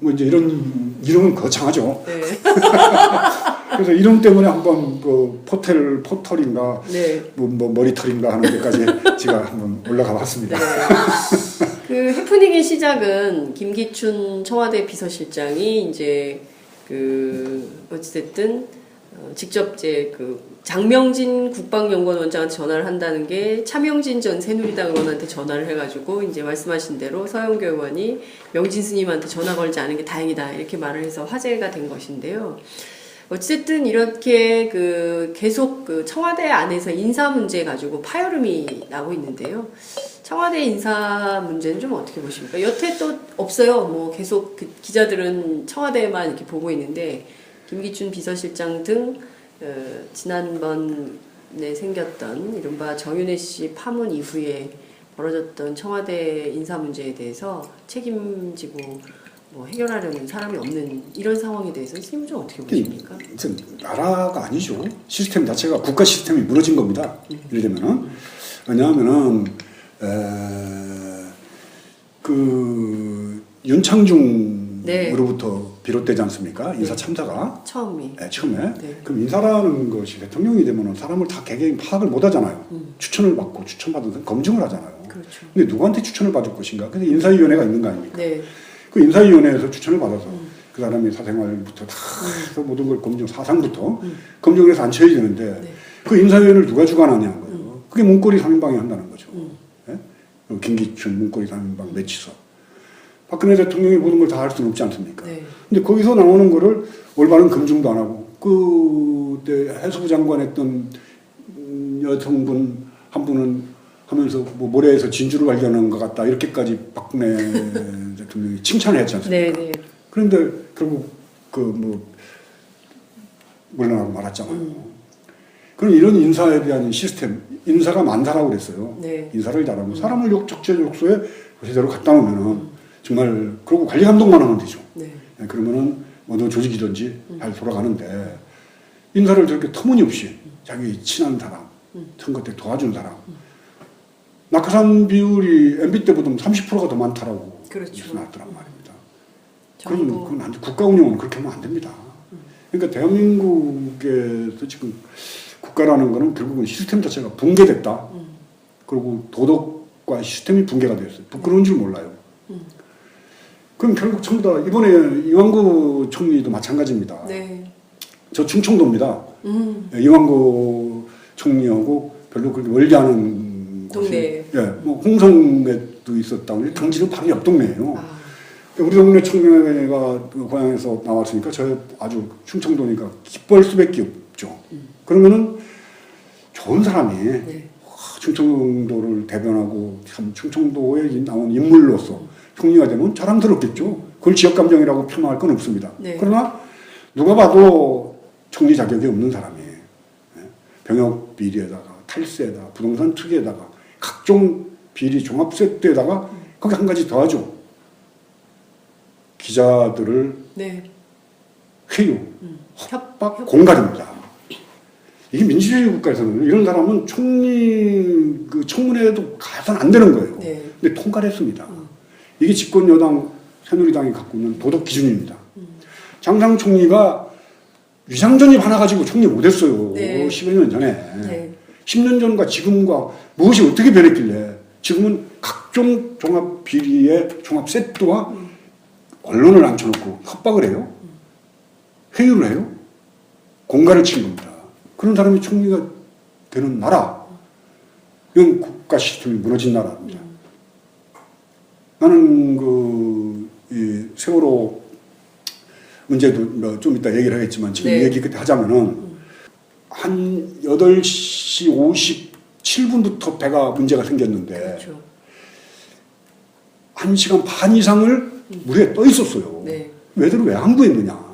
뭐 이제 이런 이름은 거창하죠. 네. 그래서 이름 때문에 한번 그 포털인가 네. 뭐 머리털인가 하는 데까지 제가 한번 올라가 봤습니다. 네. 그 해프닝의 시작은 김기춘 청와대 비서실장이 이제 그 어찌됐든 직접 이제 그 장명진 국방연구원장한테 전화를 한다는 게 차명진 전 새누리당 의원한테 전화를 해가지고 이제 말씀하신 대로 서영교 의원이 명진 스님한테 전화 걸지 않은 게 다행이다 이렇게 말을 해서 화제가 된 것인데요. 어쨌든 이렇게 그 계속 그 청와대 안에서 인사 문제 가지고 파열음이 나고 있는데요. 청와대 인사 문제는 좀 어떻게 보십니까? 여태 또 없어요. 뭐 계속 그 기자들은 청와대만 이렇게 보고 있는데 김기춘 비서실장 등 지난번에 생겼던 이른바 정윤회 씨 파문 이후에 벌어졌던 청와대 인사 문제에 대해서 책임지고 뭐 해결하려는 사람이 없는 이런 상황에 대해서 스님은 좀 어떻게 보십니까? 나라가 아니죠. 시스템 자체가 국가 시스템이 무너진 겁니다. 예를 들면은 왜냐하면은 그 윤창중으로부터 비롯되지 않습니까? 인사 참사가 처음에. 네. 그럼 인사라는 것이 대통령이 되면은 사람을 다 개개인 파악을 못 하잖아요. 추천을 받고 추천받은 사람 검증을 하잖아요. 그렇죠. 근데 누구한테 추천을 받을 것인가? 그래서 인사위원회가 있는 거 아닙니까? 네. 그 인사위원회에서 추천을 받아서 그 사람의 사생활부터 다 해서 모든 걸 검증, 사상부터 검증을 해서 앉혀야 되는데 그 인사위원회를 누가 주관하냐는 거예요. 그게 문고리 3인방이 한다는 거죠. 예? 그리고 김기춘, 문고리 단방, 매치서. 박근혜 대통령이 모든 걸 다 할 수는 없지 않습니까? 네. 근데 거기서 나오는 거를 올바른 검증도 안 하고, 그때 해수부 장관 했던 여성분 한 분은 하면서 뭐 모래에서 진주를 발견한 것 같다. 이렇게까지 박근혜 대통령이 칭찬을 했지 않습니까? 네, 네. 그런데 결국 물러나고 말았잖아요. 그럼 이런 인사에 대한 시스템, 인사가 많다라고 그랬어요. 네. 인사를 잘하고 사람을 적재적소에 제대로 갖다 놓으면은 정말 그러고 관리 감독만 하면 되죠. 네. 그러면은 어느 조직이든지 잘 돌아가는데 인사를 저렇게 터무니없이 자기 친한 사람, 선거 때 도와준 사람, 낙하산 비율이 MB 때보다 30%가 더 많다라고 그렇죠. 나왔더란 말입니다. 정부. 그러면 그건 안 돼. 국가 운영은 그렇게 하면 안 됩니다. 그러니까 대한민국에서 지금 국가라는 거는 결국은 시스템 자체가 붕괴됐다. 그리고 도덕과 시스템이 붕괴가 되었어요. 부끄러운 줄 몰라요. 그럼 결국 전부 다 이번에 이완구 총리도 마찬가지입니다. 네. 저 충청도입니다. 이완구 총리하고 별로 그렇게 멀지 않은 동네. 곳이, 예, 뭐 홍성에도 있었다고 경기도 바로 옆 동네예요. 아. 우리 동네 청년회가 그 고향에서 나왔으니까 저 아주 충청도니까 기뻐할 수밖에 없죠. 그러면은 좋은 사람이 네. 충청도를 대변하고 참 충청도에 나온 인물로서 총리가 되면 자랑스럽겠죠. 그걸 지역감정이라고 표명할 건 없습니다. 네. 그러나 누가 봐도 총리 자격이 없는 사람이 병역 비리에다가 탈세에다가 부동산 투기에다가 각종 비리 종합세트에다가 거기 한 가지 더 하죠. 기자들을 네. 회유, 협박, 공갈입니다. 이게 민주주의 국가에서는 이런 사람은 총리 그 청문회에도 가서는 안 되는 거예요. 네. 근데 통과했습니다. 이게 집권 여당 새누리당이 갖고 있는 도덕 기준입니다. 장상 총리가 위장전입 하나 가지고 총리 못했어요. 네. 10여 년 전에. 네. 10년 전과 지금과 무엇이 어떻게 변했길래 지금은 각종 종합 비리의 종합 세트와 언론을 앉혀놓고 협박을 해요? 회유를 해요? 공갈을 친 겁니다. 그런 사람이 총리가 되는 나라, 이건 국가 시스템이 무너진 나라입니다. 나는 이 세월호 문제도 뭐 좀 이따 얘기를 하겠지만 지금 네. 얘기 그때 하자면은 한 8시 57분부터 배가 문제가 생겼는데 그렇죠. 1시간 반 이상을 물에 떠 있었어요. 네. 왜들 왜 항구했느냐.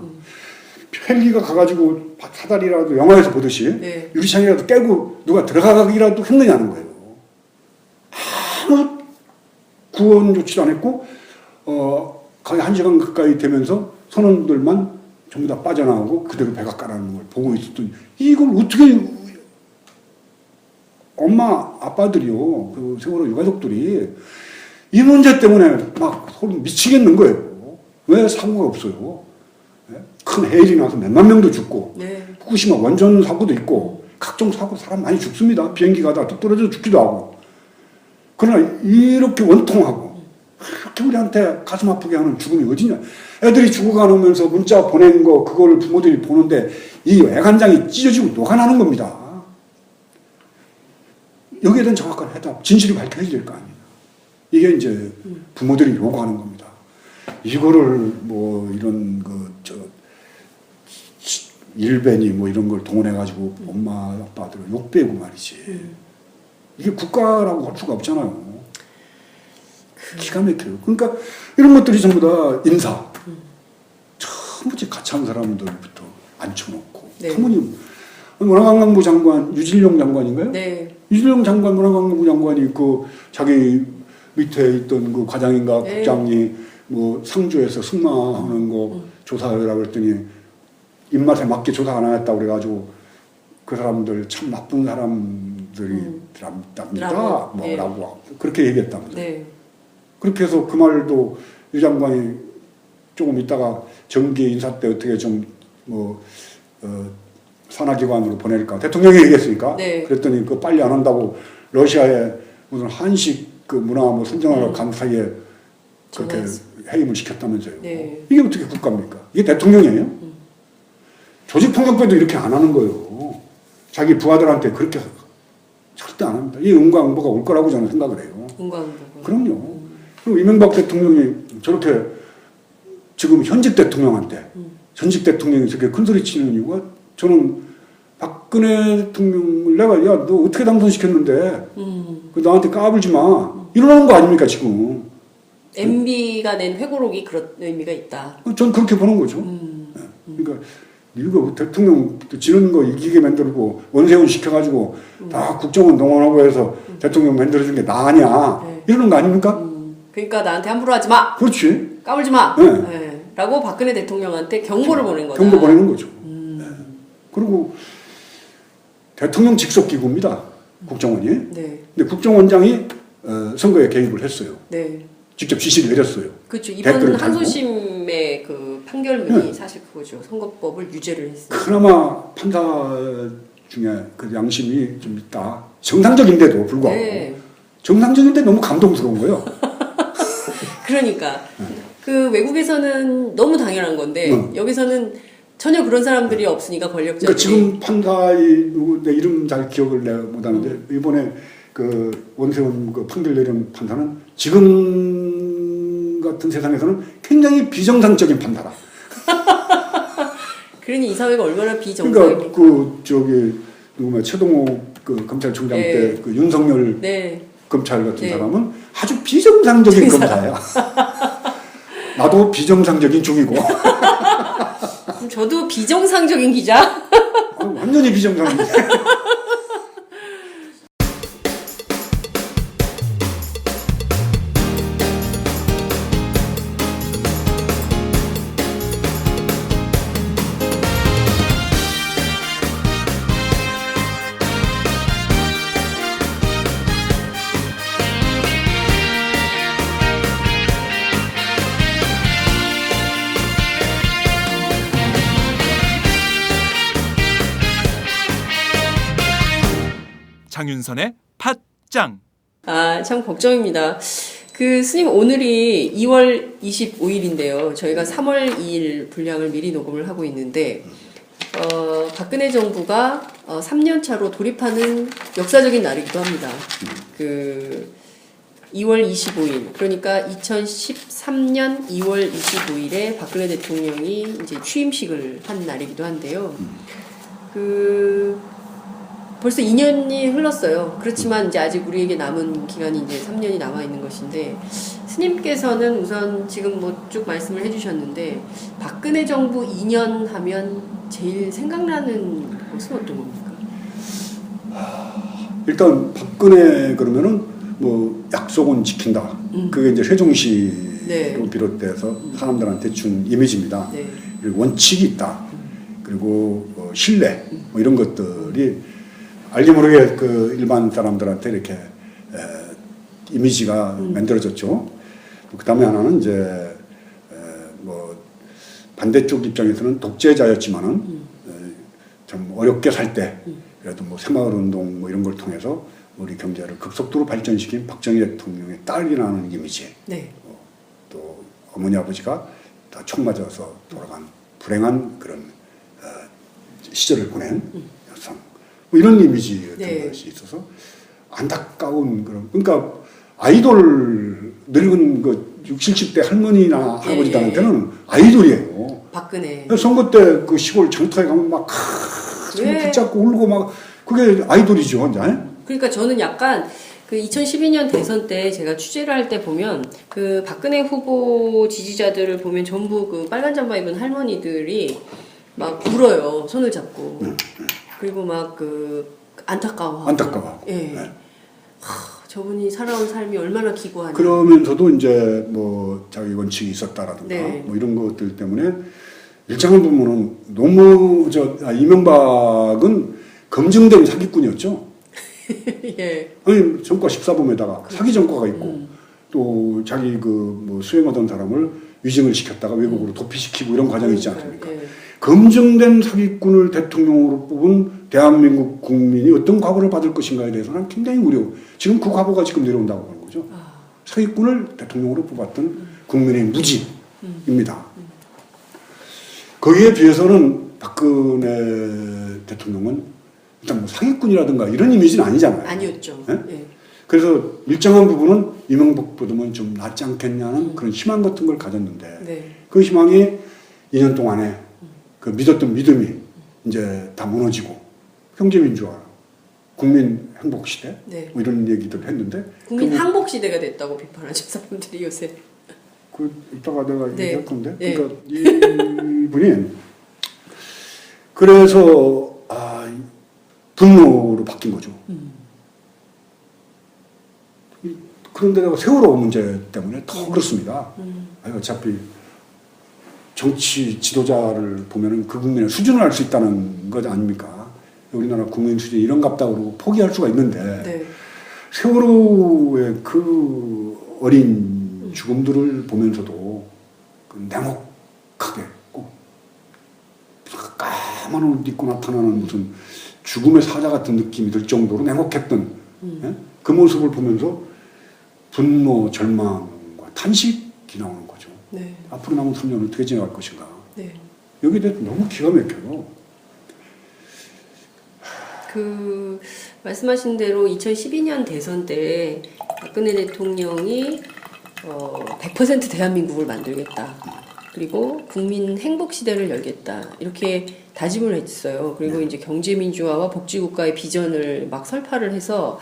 헬기가 가가지고 사다리라도 영화에서 보듯이 네. 유리창이라도 깨고 누가 들어가기라도 했느냐는 거예요. 아무 구원 조치도 안 했고 거의 1시간 가까이 되면서 선원들만 전부 다 빠져나오고 그대로 배가 가라는 걸 보고 있었더니 이걸 어떻게 엄마 아빠들이요 그 세월호 유가족들이 이 문제 때문에 막 소리 미치겠는 거예요. 왜 사고가 없어요? 큰 해일이 나서 몇만 명도 죽고 네. 후쿠시마 원전 사고도 있고 각종 사고 사람 많이 죽습니다. 비행기 가다가 뚝 떨어져 죽기도 하고. 그러나 이렇게 원통하고 이렇게 우리한테 가슴 아프게 하는 죽음이 어디냐. 애들이 죽어가면서 문자 보낸 거 그거를 부모들이 보는데 이 애간장이 찢어지고 녹아나는 겁니다. 여기에 대한 정확한 해답, 진실이 밝혀야 될 거 아니에요. 이게 이제 부모들이 요구하는 겁니다. 이거를 뭐 이런 일베니 뭐 이런 걸 동원해가지고 엄마 아빠들을 욕배고 말이지. 이게 국가라고 할 수가 없잖아요. 기가 막혀요. 그러니까 이런 것들이 전부 다 인사. 전부 가차한 사람들부터 앉혀놓고. 네. 문화관광부 장관, 유진룡 장관인가요? 네. 유진룡 장관, 문화관광부 장관이 그 자기 밑에 있던 그 과장인가 네. 국장이 뭐 상주에서 승마하는 거 조사하라고 했더니 입맛에 맞게 조사 안 하겠다고 그래가지고 그 사람들 참 나쁜 사람들이랍니다. 네. 라고 그렇게 얘기했답니다. 네. 그렇게 해서 그 말도 유 장관이 조금 있다가 정기 인사 때 어떻게 좀 산하기관으로 보낼까 대통령이 얘기했으니까 네. 그랬더니 그 빨리 안 한다고 러시아에 무슨 한식 그 문화 뭐 선정하러 간 사이에 그렇게 전화했어요. 해임을 시켰다면서요. 네. 이게 어떻게 국가입니까? 이게 대통령이에요? 조직폭력배도 이렇게 안 하는 거예요. 자기 부하들한테 그렇게 절대 안 합니다. 이 응과 응보가 올 거라고 저는 생각을 해요. 인과응보가. 그럼요. 그리고 이명박 대통령이 저렇게 지금 현직 대통령한테 전직 대통령이 저렇게 큰 소리 치는 이유가 저는 박근혜 대통령을 내가 야 너 어떻게 당선시켰는데 그 나한테 까불지 마 이러는 거 아닙니까 지금. MB가 낸 회고록이 그런 의미가 있다. 전 그렇게 보는 거죠. 네. 그러니까 이거 대통령 지는 거 이기게 만들고 원세훈 시켜가지고 다 국정원 동원하고 해서 대통령 만들어준 게 나 아니야. 네. 이러는 거 아닙니까? 그러니까 나한테 함부로 하지 마. 그렇지. 까불지 마. 네. 네. 라고 박근혜 대통령한테 경고를 보낸 거다. 경고 보내는 거죠. 네. 그리고 대통령 직속 기구입니다. 국정원이. 네. 근데 국정원장이 선거에 개입을 했어요. 네. 직접 지시를 내렸어요. 그렇죠. 이번 댓글을 항소심의 그 판결문이 네. 사실 그거죠. 선거법을 유죄를 했어요. 그나마 판사 중에 그 양심이 좀 있다. 정상적인데도 불구하고. 네. 정상적인데 너무 감동스러운 거예요. 그러니까 그 외국에서는 너무 당연한 건데 여기서는 전혀 그런 사람들이 없으니까 권력자들이. 그러니까 지금 판사의 누구 내 이름 잘 기억을 내가 못하는데 이번에 그 원세훈 그 판결 내린 판사는 지금 같은 세상에서는 굉장히 비정상적인 판사다. 그러니 이 사회가 얼마나 비정상입니까? 그러니까 그 저기 누구냐 최동호 그 검찰총장 네. 때 그 윤석열 네. 검찰 같은 네. 사람은 아주 비정상적인 검사예요. 나도 비정상적인 중이고 그럼 저도 비정상적인 기자? 완전히 비정상이지. 장윤선의 팟짱. 아, 참 걱정입니다. 그 스님 오늘이 2월 25일인데요. 저희가 3월 2일 분량을 미리 녹음을 하고 있는데 박근혜 정부가 3년 차로 돌입하는 역사적인 날이기도 합니다. 그 2월 25일, 그러니까 2013년 2월 25일에 박근혜 대통령이 이제 취임식을 한 날이기도 한데요. 벌써 2년이 흘렀어요. 그렇지만 이제 아직 우리에게 남은 기간이 이제 3년이 남아 있는 것인데, 스님께서는 우선 지금 뭐 쭉 말씀을 해주셨는데, 박근혜 정부 2년 하면 제일 생각나는 것은 어떤 겁니까? 일단 박근혜 그러면은 뭐 약속은 지킨다. 그게 이제 세종시로 네. 비롯돼서 사람들한테 준 이미지입니다. 네. 그리고 원칙이 있다. 그리고 신뢰 뭐 이런 것들이 알게 모르게 그 일반 사람들한테 이렇게 이미지가 만들어졌죠. 그 다음에 하나는 이제 뭐 반대쪽 입장에서는 독재자였지만은 좀 어렵게 살 때 그래도 뭐 새마을운동 뭐 이런 걸 통해서 우리 경제를 급속도로 발전시킨 박정희 대통령의 딸이라는 이미지. 네. 또 어머니 아버지가 다 총 맞아서 돌아간 불행한 그런 시절을 보낸 여성. 뭐 이런 이미지 같은 네. 것이 있어서 안타까운 그런, 그러니까 아이돌 늙은 그 60, 70대 할머니나 할아버지들한테는 아이돌이에요. 박근혜. 선거 때 그 시골 장터에 가면 막 정말 네. 붙잡고 울고 막 그게 아이돌이죠, 이제. 그러니까 저는 약간 그 2012년 대선 때 제가 취재를 할 때 보면 그 박근혜 후보 지지자들을 보면 전부 그 빨간 잠바 입은 할머니들이 막 울어요. 손을 잡고. 그리고 막 그 안타까워하고. 예. 네. 저분이 살아온 삶이 얼마나 기구하냐. 그러면서도 이제 뭐 자기 원칙이 있었다라든가 네. 뭐 이런 것들 때문에 일장을 보면은 너무 이명박은 검증된 사기꾼이었죠. 예. 아니 전과 14범에다가 사기 전과가 있고 또 자기 그 뭐 수행하던 사람을 위증을 시켰다가 외국으로 도피시키고 이런 과정이 있지 않습니까? 예. 검증된 사기꾼을 대통령으로 뽑은 대한민국 국민이 어떤 과보를 받을 것인가에 대해서는 굉장히 우려. 지금 그 과보가 지금 내려온다고 하는 거죠. 사기꾼을 대통령으로 뽑았던 국민의 무지입니다. 거기에 비해서는 박근혜 대통령은 일단 뭐 사기꾼이라든가 이런 이미지는 아니잖아요. 아니었죠. 네? 예. 그래서 일정한 부분은 이명박보다는 좀 낫지 않겠냐는 그런 희망 같은 걸 가졌는데 네. 그 희망이 2년 동안에 그 믿었던 믿음이 이제 다 무너지고 경제민주화, 국민 행복 시대 네. 뭐 이런 얘기들 했는데 국민 결국 항복 시대가 됐다고 비판하죠 사람들이 요새. 그 이따가 내가 네. 얘기할 건데 네. 그러니까 이분이 그래서 분노로 바뀐 거죠. 그런데다가 세월호 문제 때문에 더 그렇습니다. 아니, 어차피 정치 지도자를 보면은 그 국민의 수준을 알 수 있다는 것 아닙니까? 우리나라 국민 수준이 이런갑다 그러고 포기할 수가 있는데 네. 세월호의 그 어린 죽음들을 보면서도 그 냉혹하게 꼭 까만 옷 입고 나타나는 무슨 죽음의 사자 같은 느낌이 들 정도로 냉혹했던 예? 그 모습을 보면서 분노, 절망과 탄식이 나오는 거죠. 네. 앞으로 남은 3년은 어떻게 지나갈 것인가. 네. 여기에 대해서 너무 기가 막혀요. 그 말씀하신 대로 2012년 대선 때 박근혜 대통령이 100% 대한민국을 만들겠다. 그리고 국민 행복 시대를 열겠다. 이렇게 다짐을 했어요. 그리고 이제 경제 민주화와 복지 국가의 비전을 막 설파를 해서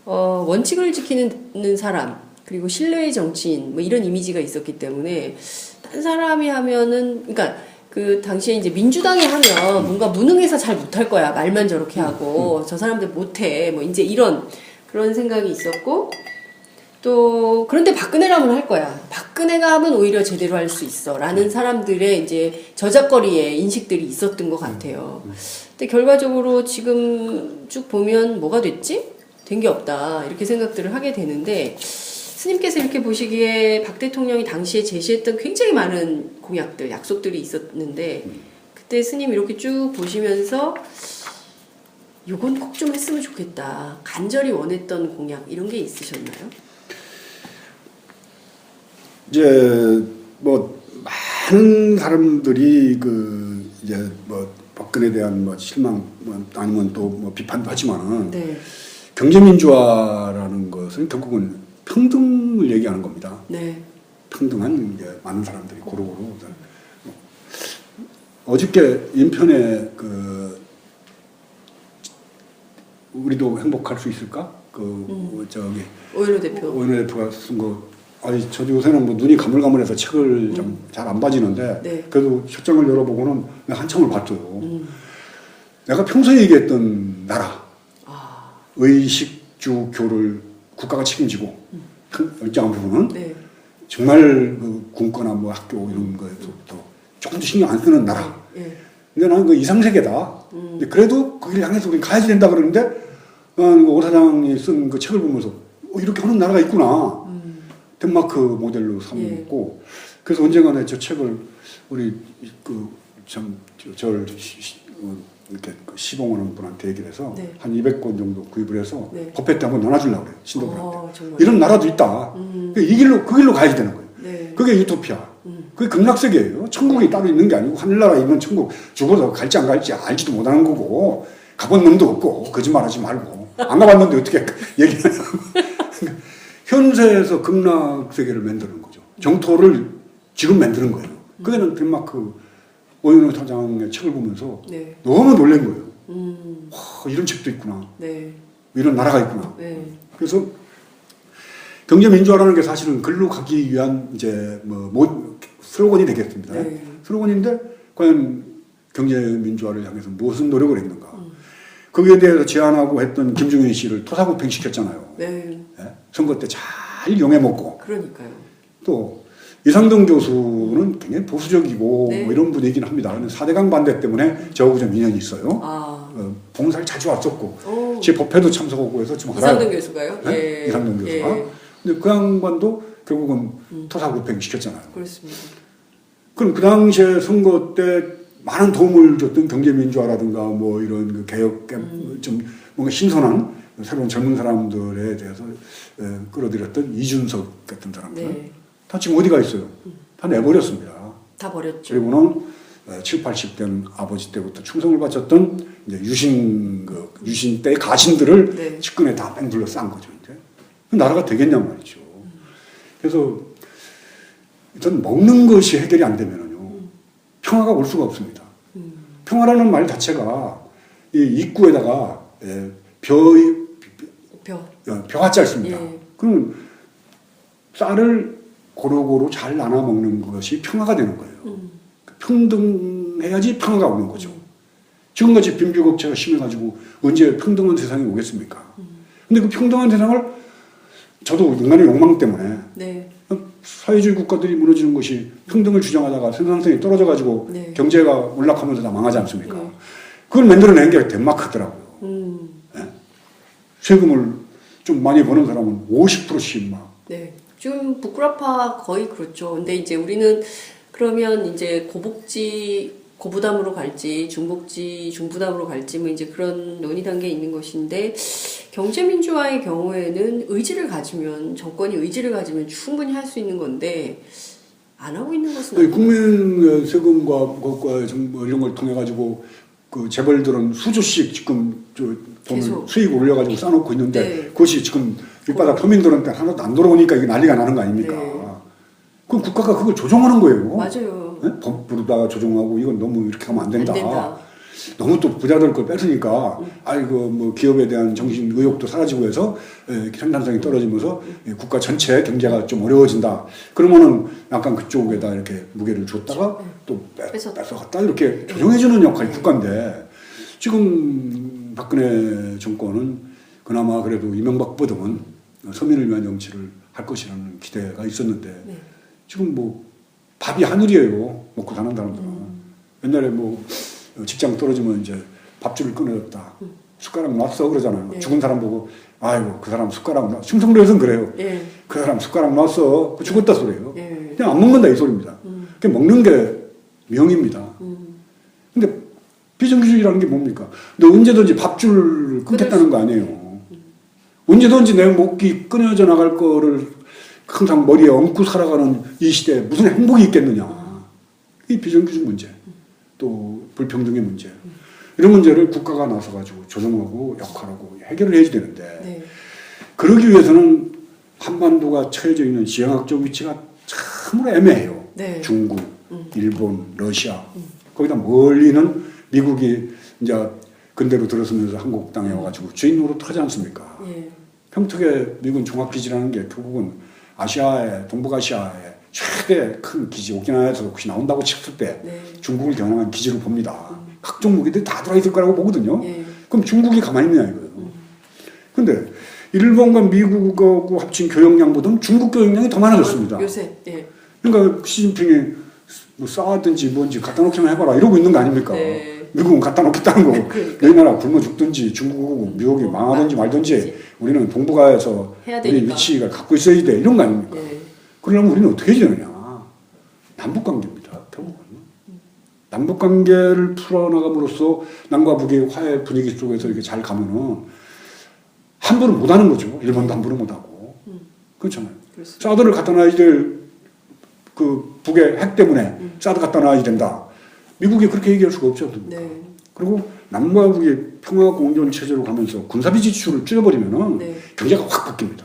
원칙을 지키는 사람 그리고 신뢰의 정치인 뭐 이런 이미지가 있었기 때문에 딴 사람이 하면은 그러니까 그 당시에 이제 민주당이 하면 뭔가 무능해서 잘 못할 거야. 말만 저렇게 하고 저 사람들 못해. 뭐 이제 이런 그런 생각이 있었고 또 그런데 박근혜라면 할 거야. 박근혜가 하면 오히려 제대로 할 수 있어라는 사람들의 이제 저작거리의 인식들이 있었던 것 같아요. 근데 결과적으로 지금 쭉 보면 뭐가 됐지? 된 게 없다 이렇게 생각들을 하게 되는데 스님께서 이렇게 보시기에 박 대통령이 당시에 제시했던 굉장히 많은 공약들, 약속들이 있었는데 그때 스님 이렇게 쭉 보시면서 요건 꼭 좀 했으면 좋겠다. 간절히 원했던 공약 이런 게 있으셨나요? 이제 뭐 많은 사람들이 그 이제 뭐 박근혜에 대한 뭐 실망 뭐 아니면 또 뭐 비판도 하지만은 네. 경제민주화라는 것은 결국은 평등을 얘기하는 겁니다. 네. 평등한 이제 많은 사람들이 고루고루 어저께 인편에 그 우리도 행복할 수 있을까? 그 저기 오연호 대표. 오연호 대표가 쓴 거. 아니 저 요새는 뭐 눈이 가물가물해서 책을 좀 잘 안 봐지는데 네. 그래도 책장을 열어보고는 내가 한참을 봤어요. 내가 평소에 얘기했던 나라 의식주 교를 국가가 책임지고 일정한 부분은 네. 정말 그 군거나 뭐 학교 이런 거에서부터 조금도 신경 안 쓰는 나라. 네. 근데 나는 그 이상세계다. 근데 그래도 거기를 향해서 우리 가야지 된다 그러는데 나는 오 사장이 쓴 그 책을 보면서 이렇게 하는 나라가 있구나. 덴마크 모델로 삼고 그래서 언젠가는 저 책을 우리 이렇게 시봉하는 분한테 얘기를 해서 네. 한 200권 정도 구입을 해서 네. 법회 때 한번 나눠주려고 그래요. 신도들한테. 정말. 이런 나라도 있다. 그 길로 가야지 되는 거예요. 네. 그게 유토피아. 그게 극락세계예요. 천국이 따로 있는 게 아니고 하늘나라에 있는 천국 죽어서 갈지 안 갈지 알지도 못하는 거고 가본 놈도 없고 거짓말하지 말고 안 가봤는데 어떻게 얘기하냐고. 현세에서 극락세계를 만드는 거죠. 정토를 지금 만드는 거예요. 그게는 덴마크 오연호 사장의 책을 보면서 네. 너무 놀란 거예요. 와, 이런 책도 있구나. 네. 이런 나라가 있구나. 네. 그래서 경제민주화라는 게 사실은 글로 가기 위한 이제 뭐 슬로건이 되겠습니다. 네. 슬로건인데 과연 경제민주화를 향해서 무슨 노력을 했는가. 거기에 대해서 제안하고 했던 김종인 씨를 토사구팽 시켰잖아요. 네. 예? 선거 때 잘 용해먹고 그러니까요. 또 이상동 교수는 굉장히 보수적이고 네. 뭐 이런 분이긴 합니다. 4대강 반대 때문에 저하고 좀 인연이 있어요. 봉사를 자주 왔었고 제 법회도 참석하고 해서 좀 알아요. 이상동 교수가요? 네? 예. 이상동 교수가. 예. 근데 그 양반도 결국은 토사구팽 시켰잖아요. 그렇습니다. 그럼 그 당시에 선거 때 많은 도움을 줬던 경제민주화라든가 뭐 이런 그 개혁 좀 뭔가 신선한 새로운 젊은 사람들에 대해서 끌어들였던 이준석 같은 사람들 다 지금 어디가 있어요? 다 내버렸습니다. 다 버렸죠. 그리고는 7, 80된 아버지 때부터 충성을 바쳤던 이제 유신 때의 가신들을 네. 측근에 다 뺑 둘러싼 거죠. 이제 나라가 되겠냔 말이죠. 그래서 일단 먹는 것이 해결이 안 되면은요, 평화가 올 수가 없습니다. 평화라는 말 자체가 이 입구에다가 벼가 짧습니다. 예. 그러면 쌀을 고루고루 잘 나눠 먹는 것이 평화가 되는 거예요. 평등해야지 평화가 오는 거죠. 지금같이 빈부격차가 심해가지고 언제 평등한 세상이 오겠습니까? 근데 그 평등한 세상을 저도 인간의 욕망 때문에 네. 사회주의 국가들이 무너지는 것이 평등을 주장하다가 생산성이 떨어져가지고 네. 경제가 올락하면서 다 망하지 않습니까? 네. 그걸 만들어낸 게 덴마크더라고요. 네? 세금을 좀 많이 버는 사람은 50%씩 막. 네. 지금 북구라파 거의 그렇죠. 근데 이제 우리는 그러면 이제 고부담으로 갈지 중복지 중부담으로 갈지 뭐 이제 그런 논의 단계에 있는 것인데 경제민주화의 경우에는 정권이 의지를 가지면 충분히 할 수 있는 건데 안 하고 있는 것은 국민 세금과 뭐 이런 걸 통해 가지고 그 재벌들은 수조씩 지금 돈을 수익 올려가지고 쌓아놓고 있는데 네. 그것이 지금 밑바닥 서민들한테 하나도 안 돌아오니까 이게 난리가 나는 거 아닙니까? 네. 그럼 국가가 그걸 조정하는 거예요. 맞아요. 네? 법으로다가 조정하고 이건 너무 이렇게 하면 안 된다. 안 된다. 너무 또 부자들 걸 뺏으니까 아이고 뭐 기업에 대한 정신 의욕도 사라지고 해서 생산성이 떨어지면서 국가 전체 경제가 좀 어려워진다. 그러면은 약간 그쪽에다 이렇게 무게를 줬다가 또 뺏어갔다 이렇게 조정해주는 역할이 국가인데 지금 박근혜 정권은 그나마 그래도 이명박보다는 서민을 위한 정치를 할 것이라는 기대가 있었는데 네. 지금 뭐 밥이 하늘이에요. 먹고 사는 사람들은. 옛날에 뭐 직장 떨어지면 이제 밥줄을 끊어졌다. 숟가락 놨어 그러잖아요. 네. 죽은 사람 보고 아이고 그 사람 숟가락 놨어. 충청도에서는 그래요. 예. 그 사람 숟가락 놨어. 그 죽었다 소리예요. 예. 그냥 안 먹는다 이 소리입니다. 그 먹는 게 명입니다. 근데 비정규직이라는 게 뭡니까? 근데 언제든지 밥줄을 끊겠다는 거 아니에요. 언제든지 내 목이 끊어져 나갈 거를 항상 머리에 얹고 살아가는 이 시대에 무슨 행복이 있겠느냐. 이 비정규직 문제, 또 불평등의 문제, 이런 문제를 국가가 나서가지고 조정하고 역할하고 해결을 해야지 되는데 네. 그러기 위해서는 한반도가 처해져 있는 지형학적 위치가 참으로 애매해요. 네. 중국, 일본, 러시아, 거기다 멀리는 미국이 이제 근대로 들어서면서 한국 땅에 와가지고 주인 노릇하지 않습니까? 예. 평택의 미군 종합기지라는 게 결국은 아시아의 동북아시아의 최대 큰 기지 오키나와에서 혹시 나온다고 쳤을 때 네. 중국을 겨냥한 기지로 봅니다. 각종 무기들이 다 들어있을 거라고 보거든요. 예. 그럼 중국이 가만히 있느냐 이거예요. 근데 일본과 미국하고 합친 교역량보다는 중국 교역량이 더 많아졌습니다. 요새 예. 그러니까 시진핑이 뭐 싸웠든지 뭔지 갖다 놓기만 해봐라 이러고 있는 거 아닙니까? 네. 미국은 갖다 놓겠다는 거고 그러니까. 너희 나라 굶어 죽든지 중국하고 미국이 망하든지 말든지 우리는 동북아에서 해야 우리 되니까. 위치가 갖고 있어야 돼 이런 거 아닙니까? 네. 그러려면 우리는 어떻게 해야 되느냐? 남북관계입니다. 결국은. 남북관계를 풀어나감으로써 남과 북의 화해 분위기 속에서 이렇게 잘 가면은 함부로 못하는 거죠. 일본도 함부로 못하고. 그렇잖아요. 그렇습니다. 사드를 갖다 놔야 될 그 북의 핵 때문에 사드 갖다 놔야 된다. 미국이 그렇게 얘기할 수가 없지 않습니까? 네. 그리고 남과 북이 평화 공존 체제로 가면서 군사비 지출을 줄여버리면은 네. 경제가 확 바뀝니다.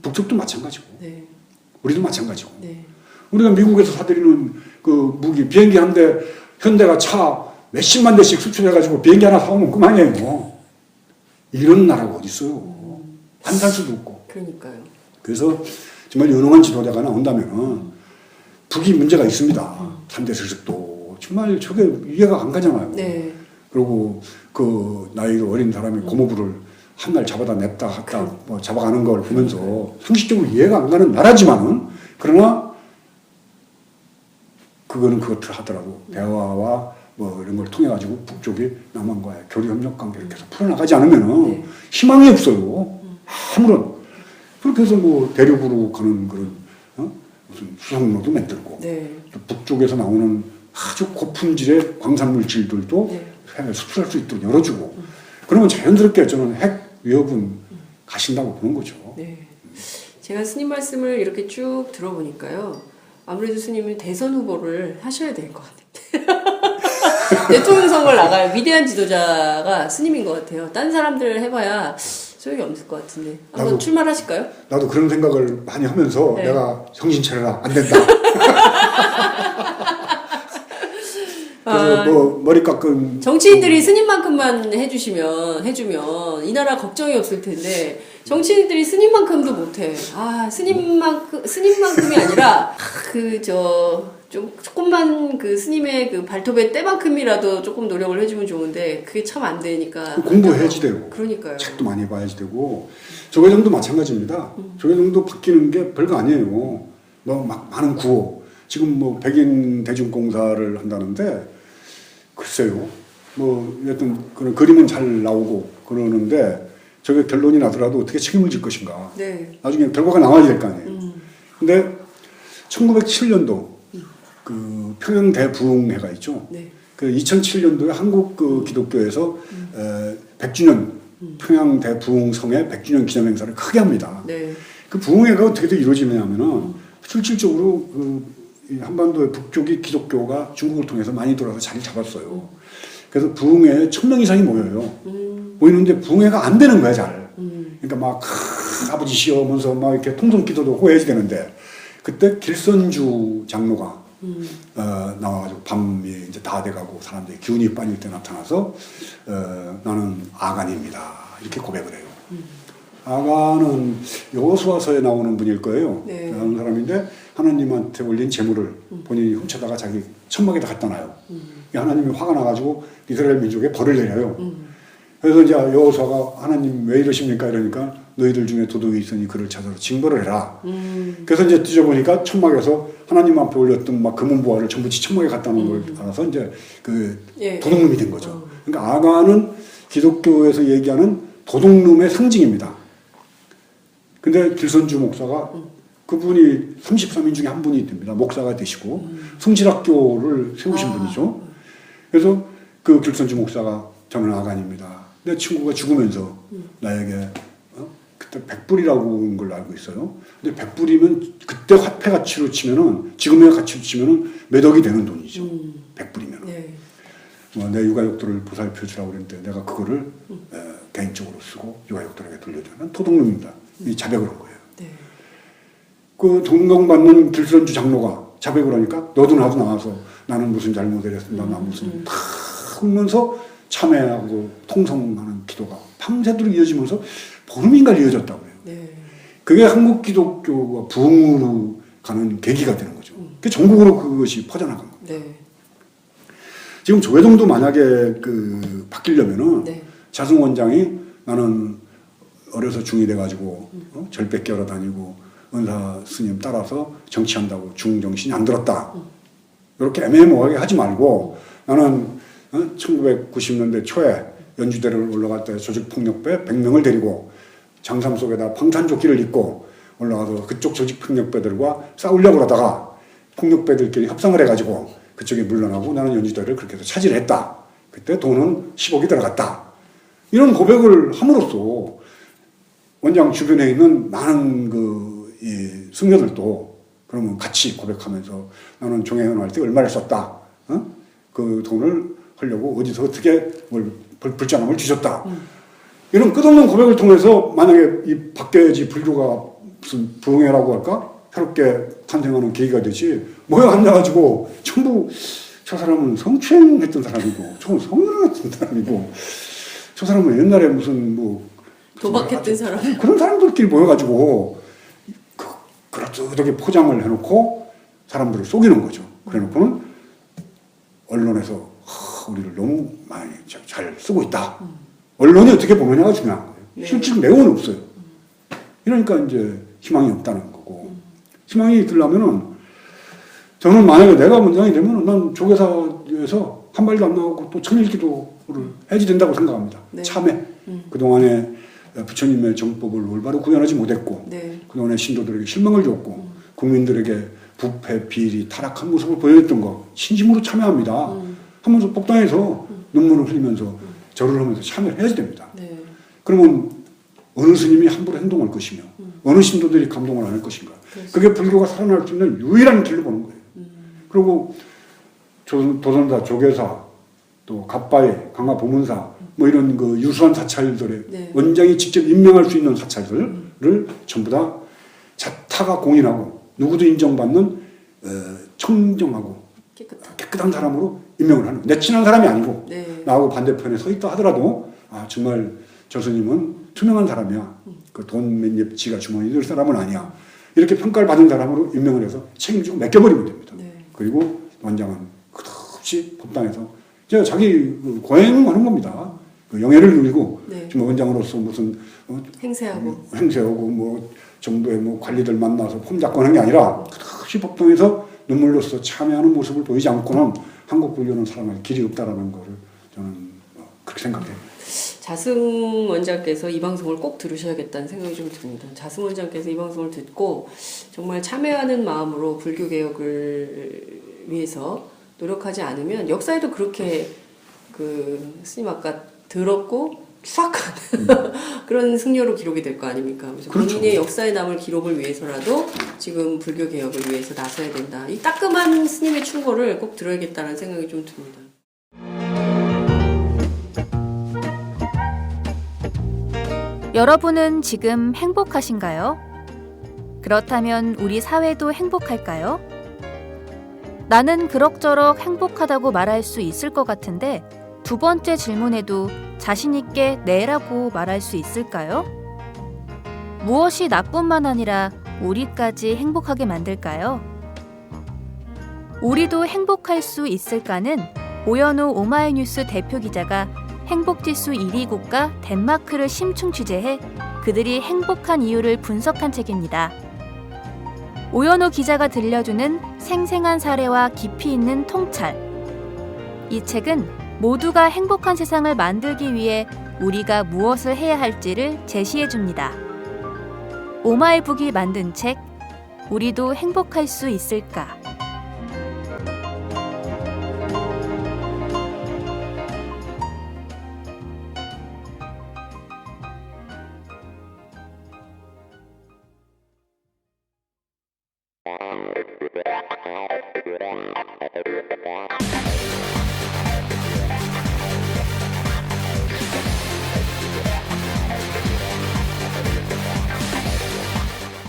북쪽도 마찬가지고 네. 우리도 마찬가지고. 네. 우리가 미국에서 사들이는 그 무기 비행기 한 대 현대가 차 몇십만 대씩 수출해가지고 비행기 하나 사오면 그만이에요. 이런 나라가 어디 있어요? 안 살 수도 없고. 그러니까요. 그래서 정말 유능한 지도자가 나온다면은 북이 문제가 있습니다. 3대 세습도 정말 저게 이해가 안 가잖아요. 네. 그리고 그 나이도 어린 사람이 고모부를 한 날 잡아다 냈다 했다 뭐 잡아가는 걸 보면서 상식적으로 이해가 안 가는 나라지만은 그러나 그거는 그렇다 하더라도 대화와 뭐 이런 걸 통해 가지고 북쪽이 남한과의 교류 협력 관계를 계속 풀어나가지 않으면은 네. 희망이 없어요. 아무런. 그렇게 해서 뭐 대륙으로 가는 그런 무슨 수송로도 만들고 네. 또 북쪽에서 나오는 아주 고품질의 광산 물질들도 네. 해외에 수출할 수 있도록 열어주고 그러면 자연스럽게 저는 핵 위협은 가신다고 보는 거죠. 네. 제가 스님 말씀을 이렇게 쭉 들어보니까요. 아무래도 스님은 대선 후보를 하셔야 될 것 같아요. 대통령 선거를 나갈 위대한 지도자가 스님인 것 같아요. 딴 사람들 해봐야 소용이 없을 것 같은데 한번 나도- 출마하실까요? 나도 그런 생각을 많이 하면서 네. 내가 정신 차려라 안 된다. 그래서 뭐 머리 깎은 정치인들이 스님만큼만 해주면 이 나라 걱정이 없을 텐데 정치인들이 스님만큼도 못해. 스님만큼이 아니라 좀 조금만 그 스님의 그 발톱의 때만큼이라도 조금 노력을 해주면 좋은데 그게 참 안 되니까 공부해야지 되고 그러니까요. 책도 많이 봐야지 되고 조계종도 마찬가지입니다. 조계종도 바뀌는 게 별거 아니에요. 뭐 막 많은 구호 지금 뭐 백인 대중공사를 한다는데 글쎄요. 뭐 여튼 그런 그림은 잘 나오고 그러는데 저게 결론이 나더라도 어떻게 책임을 질 것인가. 네. 나중에 결과가 나와야 될 거 아니에요. 근데 1907년도 그 평양 대부흥회가 있죠. 네. 그 2007년도에 한국 그 기독교에서 100주년 평양 대부흥성의 100주년 기념행사를 크게 합니다. 네. 그 부흥회가 어떻게 이루어지냐면은 실질적으로 이 한반도의 북쪽이 기독교가 중국을 통해서 많이 돌아서 자리 잡았어요. 그래서 부흥회에 1000명 이상이 모여요. 모이는데 부흥회가 안 되는 거야 잘. 그러니까 막 아버지시여 하면서 막 이렇게 통성기도도 호해야지 되는데 그때 길선주 장로가 나와가지고 밤이 이제 다 돼가고 사람들이 기운이 빠질 때 나타나서 나는 아간입니다 이렇게 고백을 해요. 아간은 여호수아서에 나오는 분일 거예요. 네. 나오는 사람인데 하나님한테 올린 재물을 본인이 훔쳐다가 자기 천막에다 갖다 놔요. 하나님이 화가 나가지고 이스라엘 민족에 벌을 내려요. 그래서 이제 여호수아가 하나님 왜 이러십니까 이러니까 너희들 중에 도둑이 있으니 그를 찾아서 징벌을 해라. 그래서 이제 뒤져보니까 천막에서 하나님 앞에 올렸던 막 금은보화를 전부 천막에 갖다 놓은 걸 알아서 이제 그 예. 도둑놈이 된 거죠. 그러니까 아간은 기독교에서 얘기하는 도둑놈의 상징입니다. 근데 길선주 목사가 그분이 33인 중에 한 분이 됩니다. 목사가 되시고 성실학교를 세우신 분이죠. 그래서 그 길선주 목사가 저는 아간입니다. 내 친구가 죽으면서 나에게 그때 100불이라고 한 걸로 알고 있어요. 근데 100불이면 그때 화폐 가치로 치면은 지금의 가치로 치면은 몇 억이 되는 돈이죠. 100불이면은. 네. 내 육아욕도를 보살펴 주라고 그랬는데 내가 그거를 개인적으로 쓰고 육아욕도에게 돌려주는 도둑놈입니다. 이 자백을 한 거예요. 네. 그 존경받는 길선주 장로가 자백을 하니까 너도 나도 나와서 나는 무슨 잘못을 했습니다. 나 무슨 다 하면서 참회하고 통성하는 기도가 밤새도록 이어지면서 보름인가 이어졌다고 해요. 네. 그게 한국 기독교가 부흥으로 가는 계기가 되는 거죠. 그 전국으로 그것이 퍼져나간 겁니다. 네. 지금 조계종도 만약에 그 바뀌려면은 네. 자승 원장이 나는 어려서 중이 돼가지고 절백 깨러 다니고 은사 스님 따라서 정치한다고 중정신이 안 들었다. 이렇게 애매모호하게 하지 말고 나는 1990년대 초에 연주대를 올라갈 때 조직폭력배 100명을 데리고 장삼 속에다 방탄조끼를 입고 올라가서 그쪽 조직폭력배들과 싸우려고 그러다가 폭력배들끼리 협상을 해가지고 그쪽에 물러나고 나는 연주대를 그렇게 해서 차지를 했다. 그때 돈은 10억이 들어갔다. 이런 고백을 함으로써 원장 주변에 있는 많은 이 승려들도 그러면 같이 고백하면서 나는 종회원 할 때 얼마를 썼다. 그 돈을 하려고 어디서 어떻게 뭘 불장함을 주셨다. 이런 끝없는 고백을 통해서 만약에 이 박대지 불교가 무슨 부흥회라고 할까? 새롭게 탄생하는 계기가 되지. 모여 앉아가지고 전부 저 사람은 성추행했던 사람이고, 저는 성년했던 사람이고, 저 사람은 옛날에 무슨 도박했던 사람. 그런 사람들끼리 모여가지고 그렇게 포장을 해놓고 사람들을 속이는 거죠. 그래놓고는 언론에서 우리를 너무 많이 잘 쓰고 있다. 언론이 어떻게 보느냐가 중요한 거예요. 네. 실질 내용은 없어요. 이러니까 이제 희망이 없다는 거고. 희망이 있으려면은 저는 만약에 내가 원장이 되면은 난 조계사에서 한 발도 안 나오고 또 천일기도를 해야지 된다고 생각합니다. 네. 참회. 그동안에 부처님의 정법을 올바로 구현하지 못했고 네. 그동안에 신도들에게 실망을 줬고 국민들에게 부패, 비리, 타락한 모습을 보여줬던 거 진심으로 참여합니다. 하면서 복당해서 눈물을 흘리면서 절을 하면서 참여를 해야지 됩니다. 네. 그러면 어느 스님이 함부로 행동할 것이며 어느 신도들이 감동을 안 할 것인가. 그게 불교가 살아날 수 있는 유일한 길로 보는 거예요. 그리고 도선사, 조계사, 또 갑바에, 강화 보문사 뭐 이런 그 유수한 사찰들의 네. 원장이 직접 임명할 수 있는 사찰들을 전부 다 자타가 공인하고 누구도 인정받는 청정하고 깨끗한 사람으로 임명을 하는, 내 친한 사람이 아니고 네. 나하고 반대편에 서 있다 하더라도 정말 저 스님은 투명한 사람이야. 그 돈 몇 nhập 지가 주머니 들 사람은 아니야. 이렇게 평가를 받은 사람으로 임명을 해서 책임지고 맡겨버리면 됩니다. 네. 그리고 원장은 끝없이 법당에서 제가 자기 고행하는 겁니다. 그 영예를 누리고 네. 지금 원장으로서 무슨 행세하고 뭐 정부의 뭐 관리들 만나서 폼잡고 하는 게 아니라 끝없이 법당에서 눈물로써 참여하는 모습을 보이지 않고는 한국 불교는 살아날 길이 없다라는 거를 저는 그렇게 생각해요. 자승 원장께서 이 방송을 꼭 들으셔야겠다는 생각이 좀 듭니다. 자승 원장께서 이 방송을 듣고 정말 참여하는 마음으로 불교 개혁을 위해서 노력하지 않으면 역사에도 그렇게 그 스님 아까 들었고 수확한 그런 승려로 기록이 될 거 아닙니까? 그래서 그렇죠. 본인의 역사에 남을 기록을 위해서라도 지금 불교 개혁을 위해서 나서야 된다. 이 따끔한 스님의 충고를 꼭 들어야겠다는 생각이 좀 듭니다. 여러분은 지금 행복하신가요? 그렇다면 우리 사회도 행복할까요? 나는 그럭저럭 행복하다고 말할 수 있을 것 같은데 두 번째 질문에도 자신 있게 네라고 말할 수 있을까요? 무엇이 나뿐만 아니라 우리까지 행복하게 만들까요? 우리도 행복할 수 있을까는 오연우 오마이뉴스 대표 기자가 행복지수 1위 국가 덴마크를 심층 취재해 그들이 행복한 이유를 분석한 책입니다. 오연우 기자가 들려주는 생생한 사례와 깊이 있는 통찰. 이 책은 모두가 행복한 세상을 만들기 위해 우리가 무엇을 해야 할지를 제시해줍니다. 오마이북이 만든 책, 우리도 행복할 수 있을까?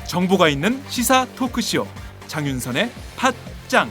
정보가 있는 시사 토크쇼 장윤선의 팟짱.